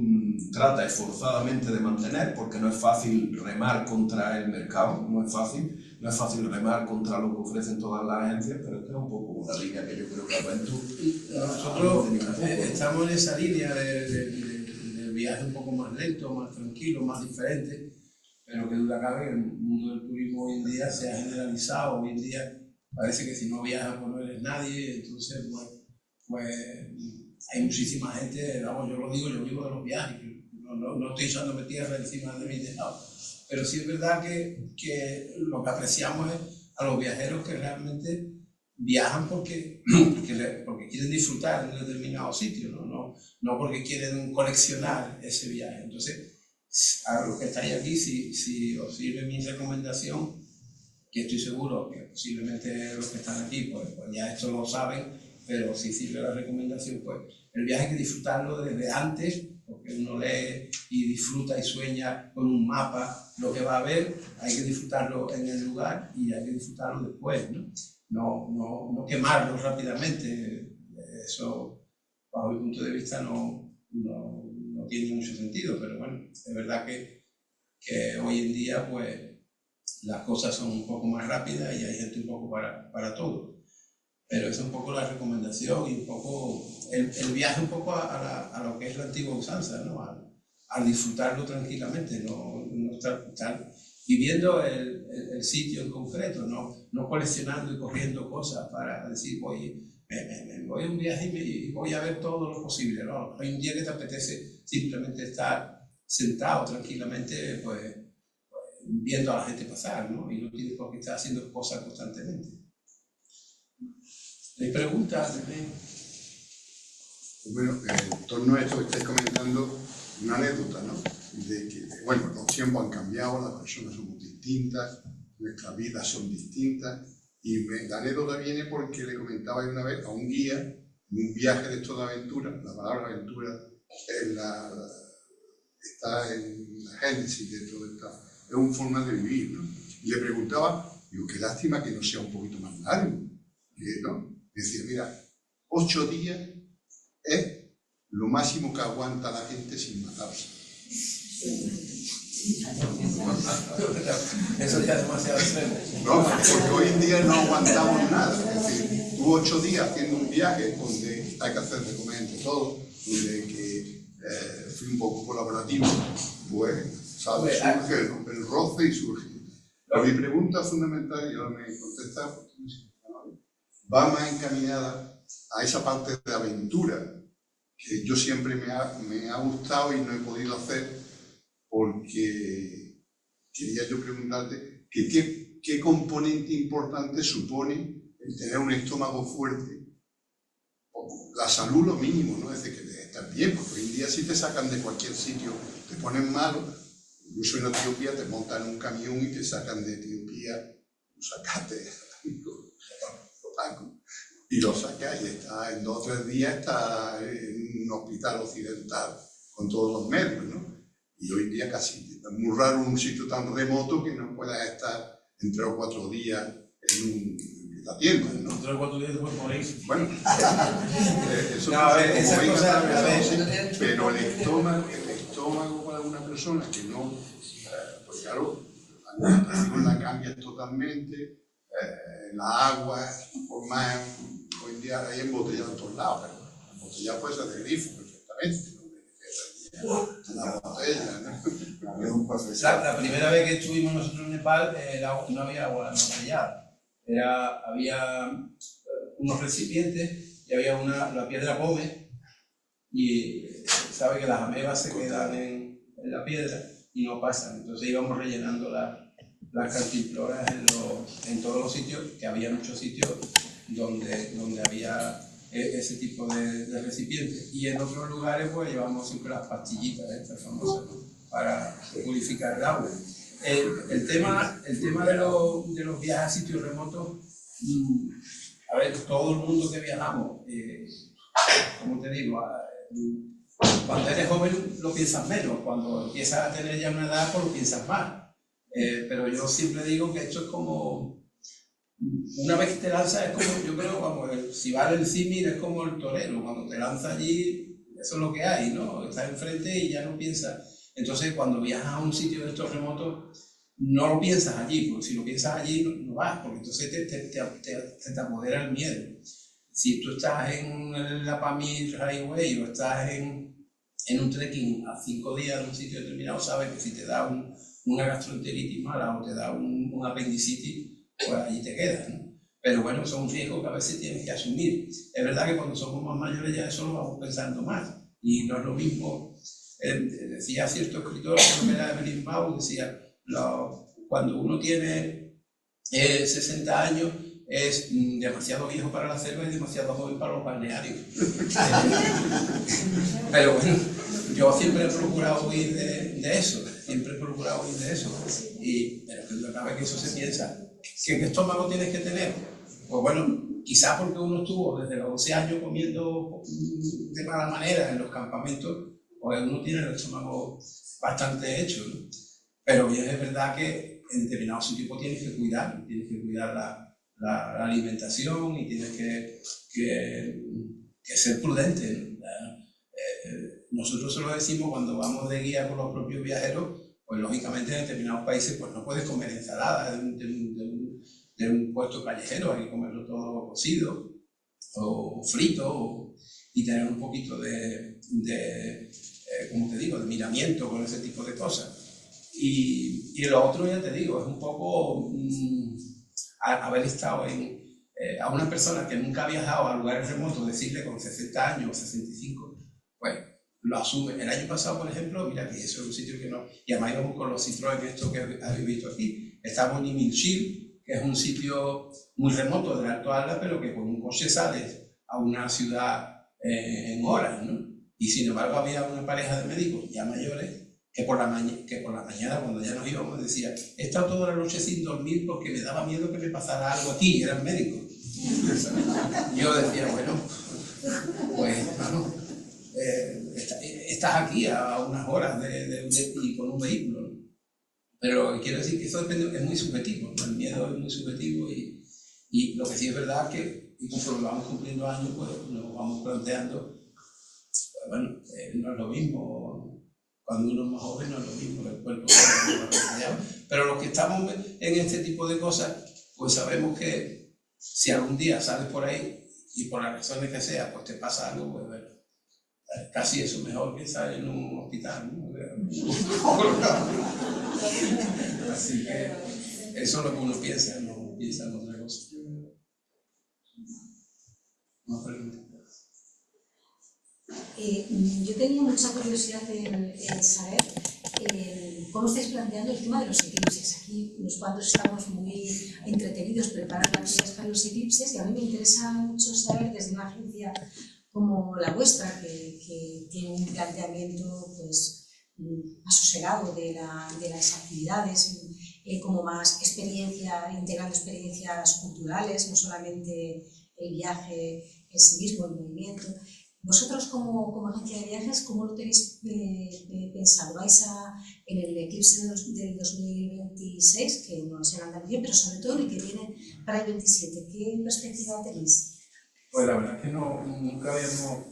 trata esforzadamente de mantener, porque no es fácil remar contra el mercado, no es fácil remar contra lo que ofrecen todas las agencias, pero esta es un poco una línea que yo creo que Adventure... Nosotros estamos en esa línea del viaje un poco más lento, más tranquilo, más diferente, pero que duda cabe, el mundo del turismo hoy en día se ha generalizado. Hoy en día parece que si no viajas pues no eres nadie, entonces pues hay muchísima gente, vamos, yo lo digo, yo vivo de los viajes, no estoy echándome tierra encima de mi tejado, pero sí es verdad que lo que apreciamos es a los viajeros que realmente viajan porque quieren disfrutar de un determinado sitio, no porque quieren coleccionar ese viaje. Entonces, a los que estáis aquí, si os sirve mi recomendación, que estoy seguro que posiblemente los que están aquí pues ya esto lo saben, pero si sirve la recomendación, pues el viaje hay que disfrutarlo desde antes, porque uno lee y disfruta y sueña con un mapa lo que va a ver, hay que disfrutarlo en el lugar y hay que disfrutarlo después, no quemarlo rápidamente. Eso, bajo mi punto de vista, no tiene mucho sentido, pero bueno, es verdad que hoy en día pues las cosas son un poco más rápidas y hay gente un poco para todo. Pero esa es un poco la recomendación y un poco el viaje un poco a lo que es la antigua usanza, ¿no? Al disfrutarlo tranquilamente, no estar viviendo el sitio en concreto, no coleccionando y corriendo cosas para decir, oye, me voy a un viaje y voy a ver todo lo posible, ¿no? Hay un día que te apetece simplemente estar sentado tranquilamente, pues viendo a la gente pasar, ¿no? Y no tienes por qué estar haciendo cosas constantemente. ¿Hay preguntas? Bueno, en torno a esto que estáis comentando, una anécdota, ¿no? De que, bueno, los tiempos han cambiado, las personas somos distintas, nuestras vidas son distintas, y la anécdota viene porque le comentaba una vez a un guía en un viaje de esto de aventura. La palabra aventura está en la génesis de todo esto, es una forma de vivir, ¿no? Y le preguntaba, digo, qué lástima que no sea un poquito más largo, ¿no? Decía, mira, 8 días es lo máximo que aguanta la gente sin matarse. Eso ya es demasiado extremo. No, porque hoy en día no aguantamos nada. Es decir, tú 8 días haciendo un viaje donde hay que hacer de comer entre todos, donde fui un poco colaborativo, pues, ¿sabes? Surge el roce y surge. Pero mi pregunta fundamental, y ahora me contesta, va más encaminada a esa parte de aventura que yo siempre me ha gustado y no he podido hacer, porque quería yo preguntarte qué componente importante supone el tener un estómago fuerte, o la salud lo mínimo, ¿no? Es decir, que estar bien, porque hoy en día si te sacan de cualquier sitio, te ponen malo, incluso en Etiopía te montan en un camión y te sacan de Etiopía, sacate, y lo sacas y está en 2 o 3 días está en un hospital occidental con todos los medios, ¿no? Y hoy en día casi es muy raro un sitio tan remoto que no puedas estar en 3 o 4 días en la tienda, ¿no? 3 o 4 días después por ahí. Bueno, eso no, a ver, esa cosa, pero el estómago para una persona que no, pues claro, la alimentación la cambias totalmente, la agua, por más, hoy en día hay embotellado en todos lados, pero embotellado puede ser de grifo perfectamente, ¿no? La botella, ¿no? La primera vez que estuvimos nosotros en Nepal, no había agua embotellada. Había unos recipientes y había la piedra pómez, y sabe que las amebas se quedan en la piedra y no pasan. Entonces íbamos rellenando las cantimploras en todos los sitios, que había muchos sitios donde había ese tipo de recipientes. Y en otros lugares pues llevamos siempre las pastillitas estas famosas, ¿no? Para purificar el agua. El tema de los viajes a sitios remotos, a ver, todo el mundo que viajamos, como te digo, cuando eres joven lo piensas menos, cuando empiezas a tener ya una edad pues lo piensas más. Pero yo siempre digo que esto es como, una vez que te lanzas, es como, yo creo, vamos, si vale el símil es como el torero, cuando te lanzas allí, eso es lo que hay, ¿no? Estás enfrente y ya no piensas. Entonces, cuando viajas a un sitio de estos remotos, no lo piensas allí, porque si lo piensas allí no vas, porque entonces te apodera el miedo. Si tú estás en la Pamir Highway o estás en un trekking a 5 días en un sitio determinado, sabes que si te da una gastroenteritis mala o te da un apendicitis, pues allí te quedas, ¿no? Pero bueno, son un riesgo que a veces tienes que asumir. Es verdad que cuando somos más mayores ya eso lo vamos pensando más. Y no es lo mismo, decía cierto escritor, creo que era Evelyn Bau, decía, cuando uno tiene 60 años es demasiado viejo para la selva y demasiado joven para los balnearios. Pero bueno, yo siempre he procurado huir de eso, siempre he procurado huir de eso. Pero que una vez que eso se piensa, ¿qué estómago tienes que tener? Pues bueno, quizás porque uno estuvo desde los 11 años comiendo de mala manera en los campamentos, pues uno tiene el estómago bastante hecho, ¿no? Pero bien es verdad que en determinados sitios tienes que cuidar la alimentación y tienes que ser prudente, ¿no? Nosotros se lo decimos cuando vamos de guía con los propios viajeros, pues lógicamente en determinados países pues no puedes comer ensalada de un puesto callejero, hay que comerlo todo cocido o frito y tener un poquito como te digo, de miramiento con ese tipo de cosas. Y lo otro, ya te digo, es un poco haber estado a una persona que nunca ha viajado a lugares remotos, decirle con 60 años o 65, pues lo asume. El año pasado, por ejemplo, mira que eso es un sitio que no... Y además íbamos con los Citroën, esto que habéis visto aquí. Estamos en Iminchil, que es un sitio muy remoto del Alto Atlas, pero que con un coche sales a una ciudad en horas, ¿no? Y sin embargo había una pareja de médicos ya mayores que por la mañana, cuando ya nos íbamos, decía: he estado toda la noche sin dormir porque me daba miedo que me pasara algo aquí, eran médicos. Yo decía, bueno, pues bueno, estás aquí a unas horas y con un vehículo, ¿no? Pero quiero decir que eso depende, es muy subjetivo, ¿no? El miedo es muy subjetivo y lo que sí es verdad que conforme vamos cumpliendo años, pues nos vamos planteando, pues bueno, no es lo mismo. Cuando uno es más joven no es lo mismo, el cuerpo pero los que estamos en este tipo de cosas, pues sabemos que si algún día sales por ahí y por las razones que sea, pues te pasa algo, pues bueno, casi eso mejor que estar en un hospital, ¿no? Así que eso es lo que uno piensa, no piensa en otra cosa. Más preguntas. Yo tenía mucha curiosidad en saber cómo estáis planteando el tema de los eclipses. Aquí unos cuantos estamos muy entretenidos preparando actividades para los eclipses y a mí me interesa mucho saber desde una agencia como la vuestra, que tiene un planteamiento pues, más sosegado de las actividades, como más experiencia, integrando experiencias culturales, no solamente el viaje en sí mismo, el movimiento. Vosotros como agencia de viajes, ¿cómo lo tenéis pensado? ¿Vais en el eclipse del 2026, que no es en Andalucía, pero sobre todo el que viene para el 27? ¿Qué perspectiva tenéis? Pues la verdad es que nunca habíamos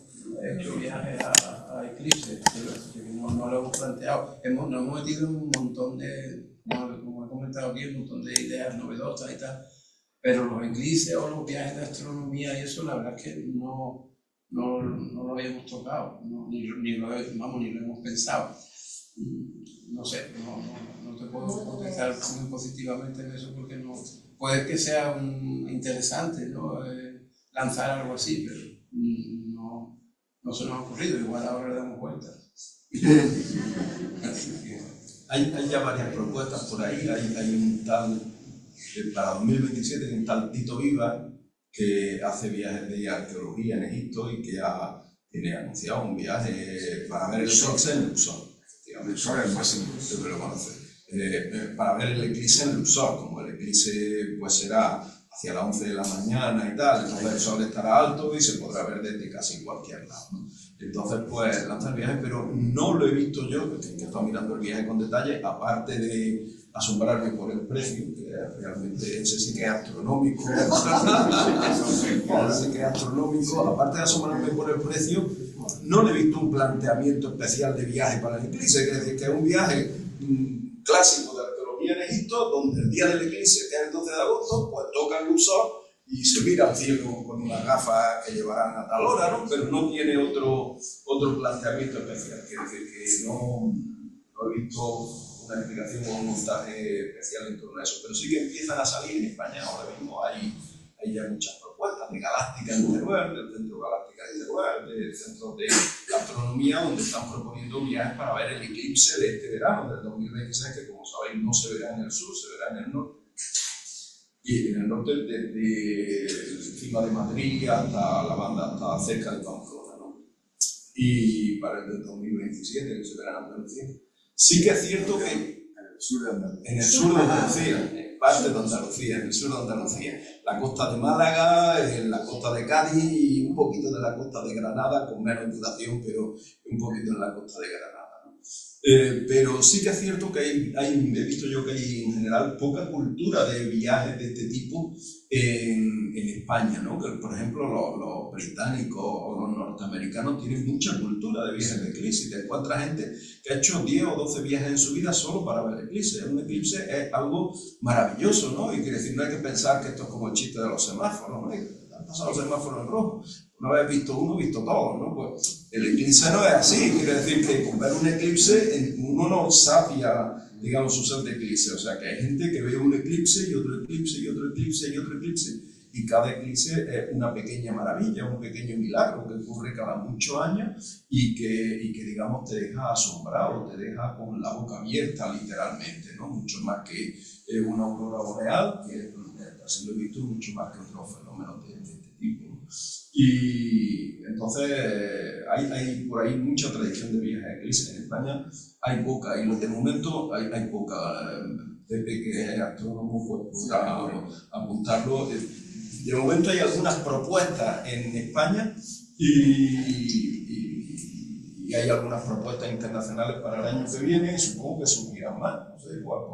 hecho viajes a eclipses, no lo hemos planteado. Nos hemos metido en un montón de, como he comentado aquí, un montón de ideas novedosas y tal, pero los eclipses o los viajes de astronomía y eso, la verdad es que no lo habíamos tocado, ni lo hemos pensado. No sé, no te puedo contestar muy positivamente en eso porque no. Puede que sea interesante, ¿no? Lanzar algo así, pero no se nos ha ocurrido, igual ahora le damos vuelta. Hay ya varias propuestas por ahí, hay un tal, para 2027, un tal Tito Viva, que hace viajes de arqueología en Egipto y que tiene anunciado un viaje para ver el eclipse en Luxor. Luxor es el máximo, tú que lo conoces. Para ver el eclipse en Luxor, como el eclipse pues será hacia las 11 de la mañana y tal, entonces el sol estará alto y se podrá ver desde casi cualquier lado, ¿no? Entonces pues lanza el viaje, pero no lo he visto yo, que he estado mirando el viaje con detalle, aparte de asombrarme por el precio, que realmente ese sí que es astronómico. Ese que es astronómico. Aparte de asombrarme por el precio, no le he visto un planteamiento especial de viaje para el eclipse, es decir, que es un viaje clásico de arqueología en Egipto, donde el día del eclipse, que es el 12 de agosto, pues toca el Luxor y se mira al cielo con unas gafas que llevarán a tal hora, ¿no? Pero no tiene otro planteamiento especial. Quiere decir que no he visto una explicación o un montaje especial en torno a eso, pero sí que empiezan a salir en España ahora mismo. Hay Ahí ya hay muchas propuestas de Galáctica en Teruel, del Centro Galáctica de Teruel, del Centro de Astronomía, donde están proponiendo viajes para ver el eclipse de este verano, del 2026, que como sabéis no se verá en el sur, se verá en el norte. Y en el norte, desde encima de Madrid hasta la banda, hasta cerca de Pamplona, ¿no? Y para el del 2027, que se verá en Andalucía. Sí que es cierto que en el sur de Andalucía, en parte de Andalucía, en el sur de Andalucía, la costa de Málaga, en la costa de Cádiz y un poquito de la costa de Granada, con menos duración, pero un poquito en la costa de Granada, ¿no? Pero sí que es cierto que he visto yo que hay en general poca cultura de viajes de este tipo en España, ¿no? Que, por ejemplo, los británicos o los norteamericanos tienen mucha cultura de viajes de eclipse. Te encuentras gente que ha hecho 10 o 12 viajes en su vida solo para ver eclipse. Un eclipse es algo maravilloso, ¿no? Y quiere decir, no hay que pensar que esto es como el chiste de los semáforos, ¿no? Han pasado los semáforos en rojo. Una vez visto uno, visto todos, ¿no? Pues el eclipse no es así. Quiere decir que con ver un eclipse uno no sacia, digamos, su ser de eclipse. O sea, que hay gente que ve un eclipse y otro eclipse y otro eclipse y otro eclipse. Y cada eclipse es una pequeña maravilla, un pequeño milagro que ocurre cada muchos años y que digamos, te deja asombrado, te deja con la boca abierta, literalmente, ¿no? Mucho más que una aurora boreal, que así lo he visto, mucho más que otros fenómenos de este tipo, ¿no? Y entonces hay por ahí mucha tradición de viajes a eclipses. En España hay poca, y de momento hay poca. Pepe, que es astrónomo, pues podrá apuntarlo. De momento hay algunas propuestas en España y hay algunas propuestas internacionales para el año que viene, y supongo que surgirán más. No sé, igual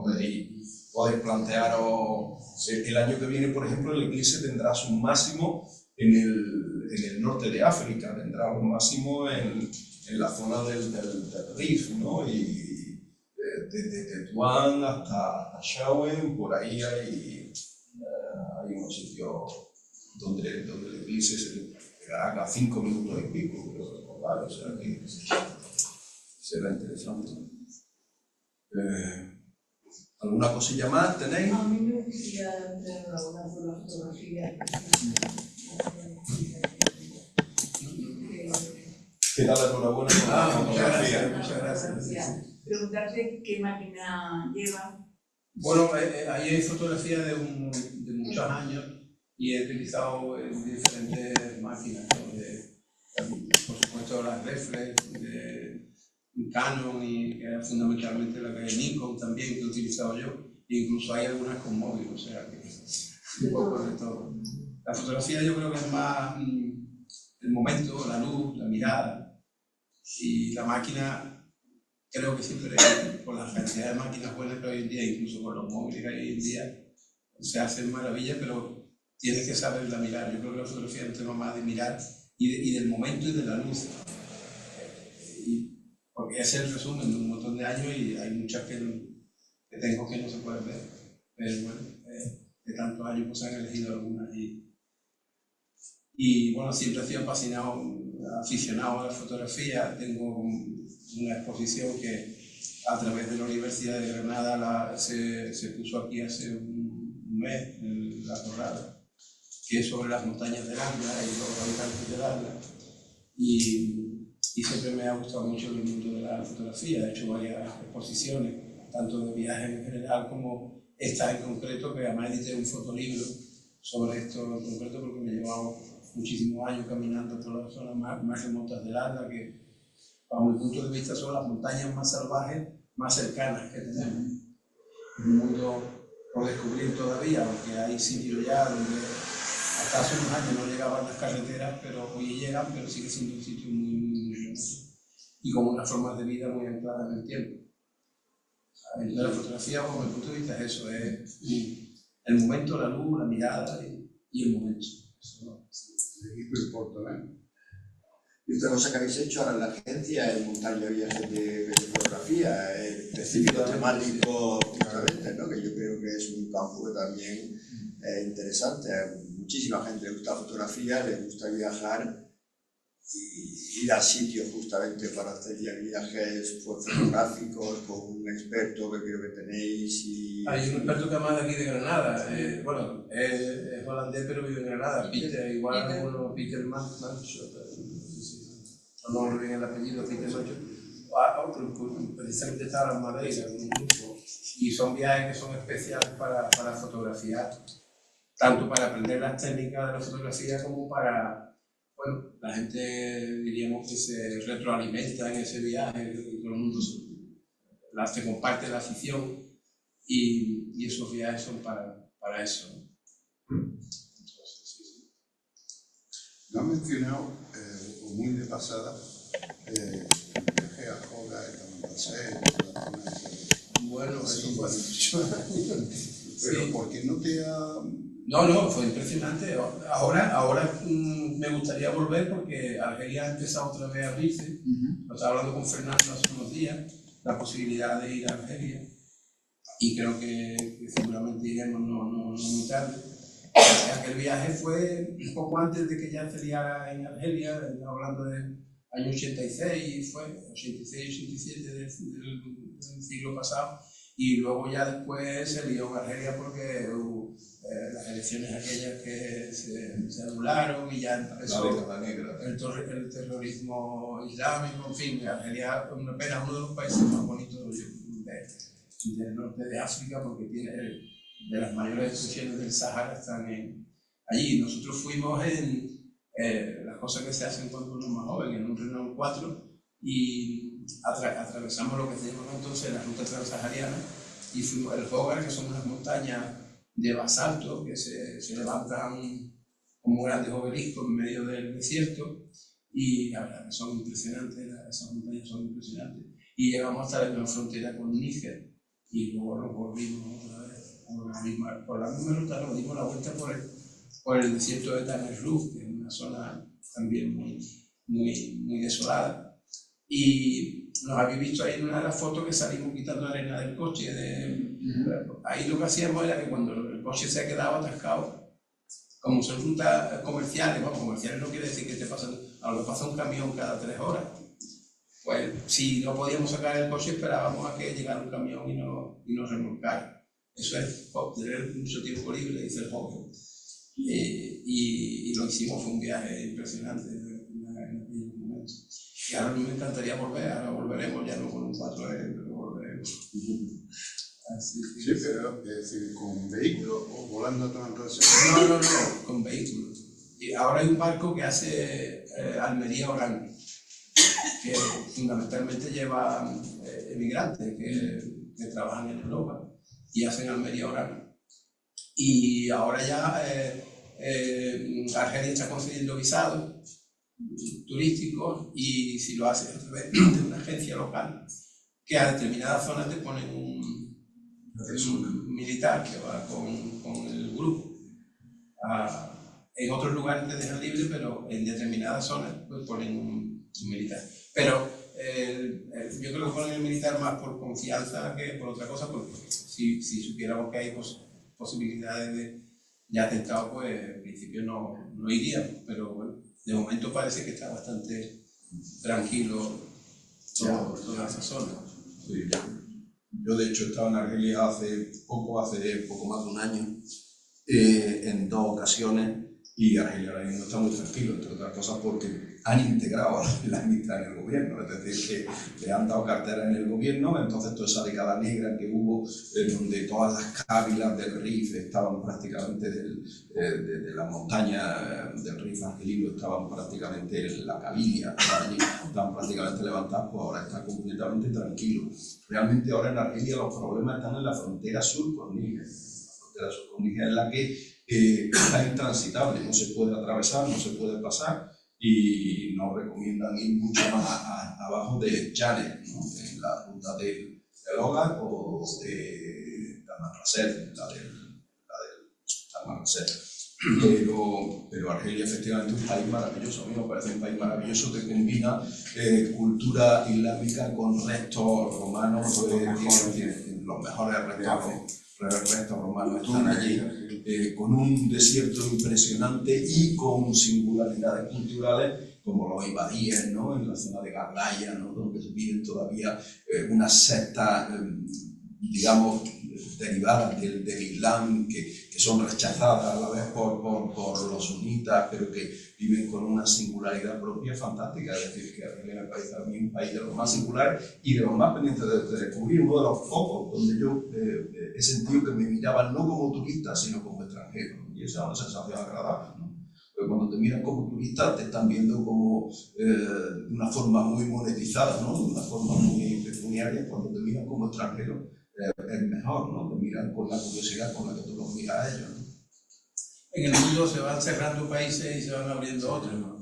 podéis plantearos el año que viene, por ejemplo, el eclipse tendrá su máximo en el norte de África, tendrá un máximo en la zona del Rif, ¿no? Y desde Tetuán hasta Shawen, por ahí hay unos sitios donde el eclipse se pegará a 5 minutos y pico, creo recordar, o sea que será interesante. ¿Alguna cosilla más tenéis? A mí me gustaría hacer una fotografía. ¿Qué tal? Enhorabuena por la fotografía. Muchas gracias. Preguntarte qué máquina lleva. Bueno, ahí hay fotografías de muchos años y he utilizado diferentes máquinas, ¿no? Por supuesto las reflex, de Canon, y que era fundamentalmente la que hay Nikon también, que he utilizado yo, e incluso hay algunas con móvil, o sea que un poco de todo. La fotografía yo creo que es más el momento, la luz, la mirada, y la máquina. Creo que siempre, con la cantidad de máquinas buenas que hay hoy en día, incluso con los móviles que hay hoy en día, se hacen maravillas, pero tienes que saberla mirar. Yo creo que la fotografía es un tema más de mirar y del momento y de la luz. Porque ese es el resumen de un montón de años y hay muchas que tengo que no se pueden ver. Pero bueno, de tantos años pues se han elegido algunas. Y bueno, siempre he sido aficionado a la fotografía. Tengo una exposición que a través de la Universidad de Granada se puso aquí hace un mes, en La Corrada, que es sobre las montañas del Atlas y los habitantes del Atlas. Y siempre me ha gustado mucho el mundo de la fotografía. He hecho varias exposiciones, tanto de viajes en general como esta en concreto, que además edité un fotolibro sobre esto en concreto, porque me he llevado muchísimos años caminando por las zonas más remotas del Atlas, que bajo mi punto de vista son las montañas más salvajes, más cercanas que tenemos. Un mundo por descubrir todavía, porque hay sitios ya donde hasta hace unos años no llegaban las carreteras, pero hoy llegan, pero sigue siendo un sitio muy remoto y con unas formas de vida muy ancladas en el tiempo. Entonces la fotografía, bajo mi punto de vista, es eso, es el momento, la luz, la mirada y el momento. Eso importa, ¿eh? Y otra cosa que habéis hecho ahora en la agencia es montar ya viajes de fotografía, específico temático, justamente, ¿no? Que yo creo que es un campo que también es interesante. A muchísima gente le gusta la fotografía, le gusta viajar, ir a sitios justamente para hacer ya viajes fotográficos con un experto que creo que tenéis. Hay un experto que además de aquí de Granada, bueno, es holandés pero vive en Granada, Peter, igual alguno, Peter Mancho, no me olviden el apellido, Peter Mancho, otro, precisamente estaba en Madrid, en un grupo, y son viajes que son especiales para fotografiar, tanto para aprender las técnicas de la fotografía como para, bueno, la gente diríamos que se retroalimenta en ese viaje, y todo el mundo se comparte la afición, y esos viajes son para eso. Entonces, sí. No has mencionado, o muy de pasada, viaje a Joga, a Tamanrasset, la zona de... Bueno, eso fue hace muchos años. Pero Sí. ¿por qué no te ha...? No, fue impresionante. Ahora me gustaría volver porque Argelia ha empezado otra vez a abrirse. Lo estaba hablando con Fernando hace unos días, la posibilidad de ir a Argelia. Y creo que seguramente iremos no muy tarde. Aquel viaje fue un poco antes de que ya se liara en Argelia, hablando del año 86, fue 86-87 del siglo pasado. Y luego ya después se lió en Argelia porque hubo las elecciones aquellas que se anularon y ya empezó el terrorismo islámico, en fin, Argelia apenas uno de los países más bonitos del norte de África porque tiene de las mayores extensiones del Sahara están allí. Nosotros fuimos en las cosas que se hacen cuando uno es más joven, en un Renault 4 y atravesamos lo que se llamaba entonces la ruta transsahariana y fuimos al Hogar, que son unas montañas de basalto que se levantan como grandes obeliscos en medio del desierto y la verdad que son impresionantes, esas montañas son impresionantes. Y llegamos hasta la frontera con Níger y luego nos volvimos otra vez por la misma ruta, nos dimos la vuelta por el desierto de Tanerruf, que es una zona también muy desolada. Y nos habéis visto ahí en una de las fotos que salimos quitando arena del coche. Ahí lo que hacíamos era que cuando el coche se quedaba atascado, como son rutas comerciales, bueno, comerciales no quiere decir que te pasan, a lo que pasa un camión cada 3 horas. Pues si no podíamos sacar el coche esperábamos a que llegara un camión y nos remolcara. Eso es tener mucho tiempo libre, dice el joven. Y lo hicimos, fue un viaje impresionante en aquellos momentos. Y ahora me encantaría volver, ahora volveremos, ya no con un 4L, pero volveremos. Así que... Sí, pero es decir, ¿con vehículo o volando a Tamanrasset? No, con vehículos. Y ahora hay un barco que hace Almería-Orán, que fundamentalmente lleva emigrantes que trabajan en Europa y hacen Almería-Orán. Y ahora ya Argelia está concediendo visados turísticos y si lo haces a través de una agencia local que a determinadas zonas te ponen un militar que va con el grupo. En otros lugares te dejan libre, pero en determinadas zonas pues ponen un militar. Pero yo creo que ponen el militar más por confianza que por otra cosa, porque si supiéramos que hay posibilidades de atentado, pues en principio no iríamos, pero bueno, de momento parece que está bastante tranquilo toda esa zona. Sí. Yo de hecho estaba en Argelia hace poco más de un año, en 2 ocasiones, y Argelia ahora mismo está muy tranquilo, entre otras cosas porque han integrado a la islamista en el gobierno, es decir, que le han dado cartera en el gobierno, entonces toda esa década negra que hubo, donde todas las cávilas del Rif estaban prácticamente de la montaña del Rif argelino, estaban prácticamente en la Cabilia, estaban prácticamente levantadas, pues ahora está completamente tranquilo. Realmente ahora en Argelia los problemas están en la frontera sur con Níger. La frontera sur con Níger es la que está intransitable, no se puede atravesar, no se puede pasar y nos recomiendan ir mucho más abajo de Janet, ¿no? En la ruta del Hogar o de Tamanrasset, la del Tamanrasset. Pero Argelia efectivamente es un país maravilloso, a mí me parece un país maravilloso que combina cultura islámica con restos romanos, tiene los mejores restos romanos están allí, con un desierto impresionante y con singularidades culturales como los ibadíes, ¿no? En la zona de Garlaya, ¿no? Donde viven todavía unas sectas, digamos, derivadas del Islam, que son rechazadas a la vez por los sunitas, pero que viven con una singularidad propia fantástica. Es decir, que Argelia me parece a mí un país de los más singulares y de los más pendientes de descubrir, uno de los pocos donde yo he sentido que me miraban no como turista, sino como extranjero. Y esa es una sensación agradable, ¿no? Porque cuando te miran como turista te están viendo como de una forma muy monetizada, ¿no? De una forma muy pecuniaria. Cuando te miran como extranjero es mejor, ¿no? Te miran con la curiosidad con la que tú los miras a ellos, ¿no? En el mundo se van cerrando países y se van abriendo otros, ¿no?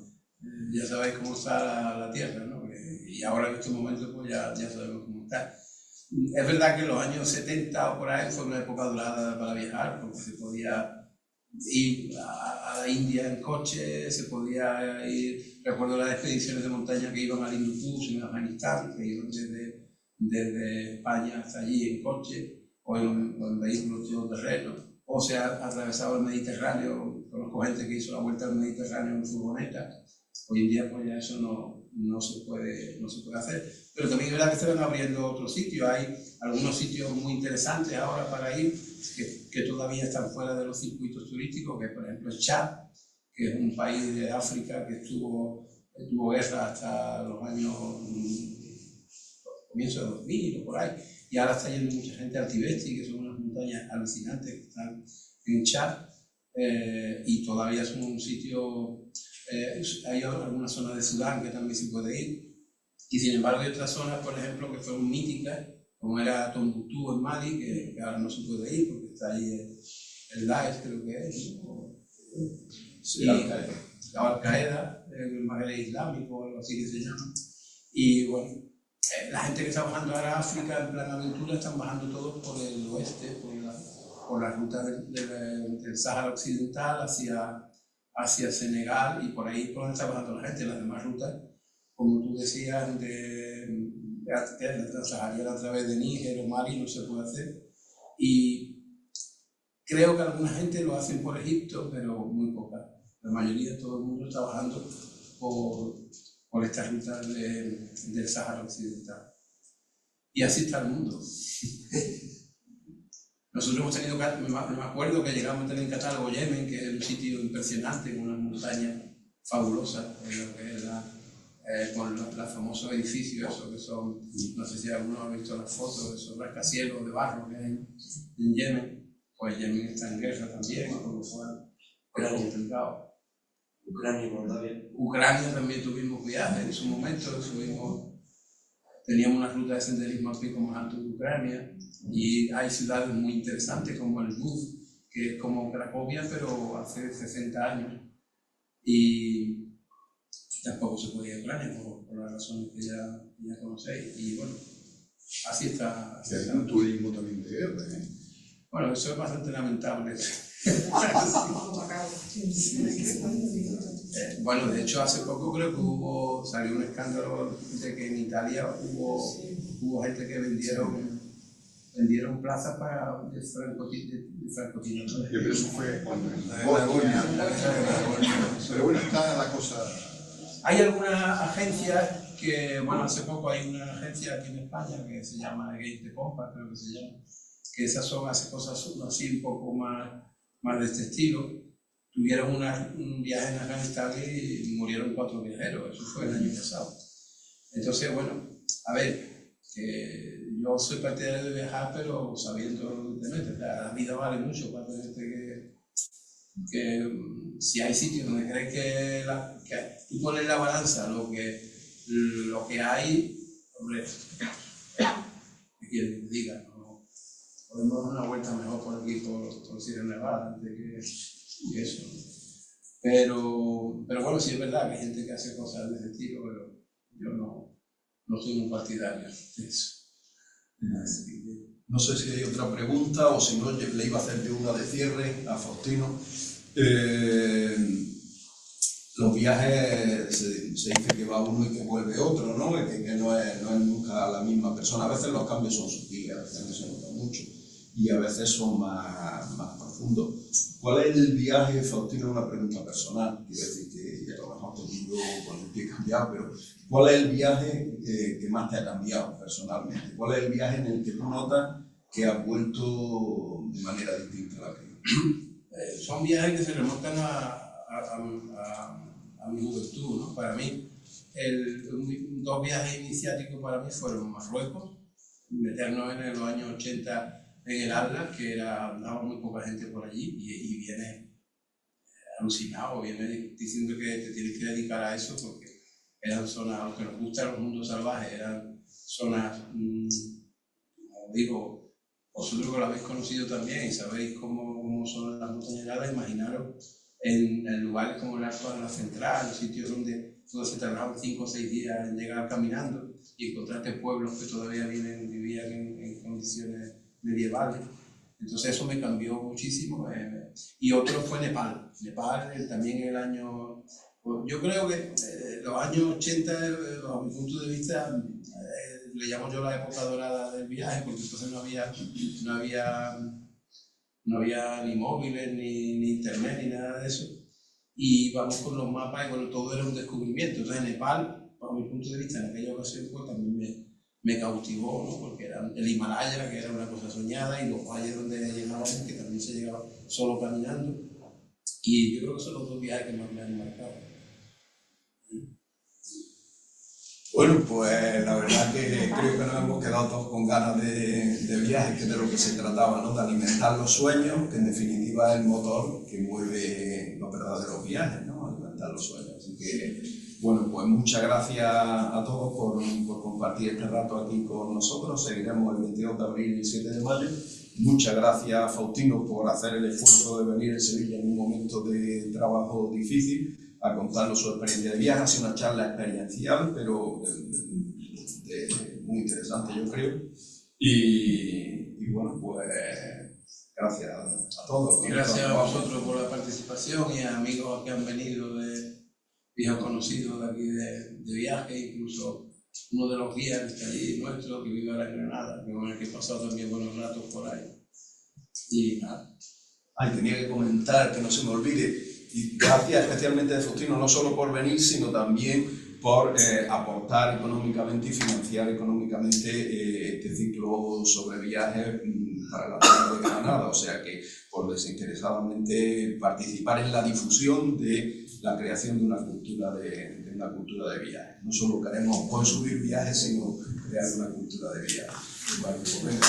Ya sabéis cómo está la Tierra, ¿no? Y ahora en este momento pues ya sabemos cómo está. Es verdad que en los años 70 o por ahí fue una época dorada para viajar, porque se podía ir a la India en coche, se podía ir, recuerdo las expediciones de montaña que iban al Hindu Kush en Afganistán, que iban desde España hasta allí en coche o en vehículos todoterrenos, o se ha atravesado el Mediterráneo. Conozco gente que hizo la vuelta al Mediterráneo en furgoneta. Hoy en día pues ya eso no se puede hacer, pero también es verdad que se van abriendo otros sitios. Hay algunos sitios muy interesantes ahora para ir que todavía están fuera de los circuitos turísticos, que por ejemplo es Chad, que es un país de África que tuvo guerra hasta los años comienzo de 2000 o por ahí, y ahora está yendo mucha gente al Tibesti, que son unas montañas alucinantes que están en Chad, y todavía son un sitio, hay algunas zonas de Sudán que también se puede ir, y sin embargo hay otras zonas, por ejemplo, que fueron míticas, como era Tombuctú en Mali, que ahora no se puede ir porque está ahí el Daesh, creo que es, ¿no? Sí, Al-Qaeda, el Magreb Islámico, o algo así que se llama. Y bueno, la gente que está bajando ahora a África en plan aventura están bajando todos por el oeste, por la ruta del Sáhara Occidental hacia Senegal, y por ahí por donde está bajando la gente. Las demás rutas, como tú decías, de transsahariana a través de Níger o Mali no se puede hacer. Y creo que alguna gente lo hace por Egipto, pero muy poca. La mayoría, todo el mundo está bajando por esta ruta del Sáhara Occidental. Y así está el mundo. Nosotros hemos tenido, me acuerdo que llegamos a tener en catálogo Yemen, que es un sitio impresionante, con unas montañas fabulosas, con los famosos edificios, esos que son, no sé si alguno ha visto las fotos de esos rascacielos de barro que hay en Yemen. Pues Yemen está en guerra también, con lo cual era complicado. Ucrania y Moldavia. Ucrania también tuvimos viajes en su momento, teníamos una ruta de senderismo al pico más alto de Ucrania, y hay ciudades muy interesantes como el Lviv, que es como Cracovia, pero hace 60 años, y tampoco se podía ir a Ucrania por las razones que ya conocéis, y bueno, así está. Que hay un turismo también de guerra, ¿eh? Bueno, eso es bastante lamentable. Bueno, de hecho hace poco creo que salió un escándalo de que en Italia hubo gente que vendieron plazas de francotiradores. Pero eso fue cuando pero bueno, está la cosa. Hay algunas agencias que, bueno, hace poco hay una agencia aquí en España que se llama Gate de Pompa, creo que se llama, que esas hace cosas así un poco más de este estilo. Tuvieron un viaje en Afganistán y murieron 4 viajeros, eso fue el año pasado. Entonces, bueno, a ver, que yo soy partidario de viajar, pero sabiendo lo que te metes. La vida vale mucho para tenerte que si hay sitios donde crees que tú pones la balanza lo que hay, hombre, ¿qué quieres que te diga? ¿No? Podemos dar una vuelta mejor por aquí, por Sierra Nevada, antes que eso. Pero bueno, sí es verdad que hay gente que hace cosas de ese estilo, pero yo no soy un partidario de eso. No sé si hay otra pregunta o si no, le iba a hacer yo una de cierre a Faustino. Los viajes se dice que va uno y que vuelve otro, ¿no? Que no es nunca la misma persona. A veces los cambios son sutiles, a veces no se nota mucho y a veces son más profundos. profundo. ¿Cuál es el viaje, Faustino? Es una pregunta personal, quiero decir que a lo mejor te digo con el pie cambiado, pero ¿cuál es el viaje que más te ha cambiado personalmente? ¿Cuál es el viaje en el que tú notas que has vuelto de manera distinta a la que? Son viajes que se remontan a mi juventud, ¿no? Para mí, dos viajes iniciáticos para mí fueron Marruecos, meternos en los años 80 en el Atlas, que andaba muy poca gente por allí, y viene alucinado, viene diciendo que te tienes que dedicar a eso, porque eran zonas, a los que nos gustan los mundos salvajes, eran zonas, como digo, vosotros que lo habéis conocido también y sabéis cómo son las montañas de Atlas, imaginaros en lugares como el Atlas Central, los sitios donde se tardaban 5 o 6 días en llegar caminando y encontrarte pueblos que todavía vivían en condiciones medievales. Entonces eso me cambió muchísimo. Y otro fue Nepal. Nepal también en el año... Yo creo que los años 80, bajo mi punto de vista, le llamo yo la época dorada del viaje, porque entonces no había ni móviles, ni internet, ni nada de eso. Y vamos con los mapas y bueno, todo era un descubrimiento. Entonces Nepal, bajo mi punto de vista, en aquella ocasión pues, también me cautivó, ¿no? Porque era el Himalaya, que era una cosa soñada, y los valles donde llegábamos, que también se llegaba solo caminando. Y yo creo que son los dos viajes que más me han marcado. Bueno, pues la verdad que creo que nos hemos quedado todos con ganas de viajes, que es de lo que se trataba, ¿no? De alimentar los sueños, que en definitiva es el motor que mueve los verdaderos viajes, ¿no? Alimentar los sueños. Así que, bueno, pues muchas gracias a todos por compartir este rato aquí con nosotros. Seguiremos el 22 de abril y el 7 de mayo. Muchas gracias, Faustino, por hacer el esfuerzo de venir a Sevilla en un momento de trabajo difícil a contarnos su experiencia de viaje. Ha sido una charla experiencial, pero muy interesante, yo creo. Y bueno, pues gracias a todos. Gracias a vosotros por la participación y a amigos que han venido de viejos conocidos de aquí de viaje, incluso uno de los guías que está allí, nuestro, que vive ahora en Granada, con el que he pasado también buenos ratos por ahí. Y nada. Tenía que comentar, que no se me olvide. Y gracias especialmente de Faustino, no solo por venir, sino también por aportar económicamente y financiar económicamente este ciclo sobre viajes para la zona de Granada. O sea que por desinteresadamente participar en la difusión de la creación de una cultura de viajes. No solo queremos construir viajes, sino crear una cultura de viajes. Bueno, pues venga.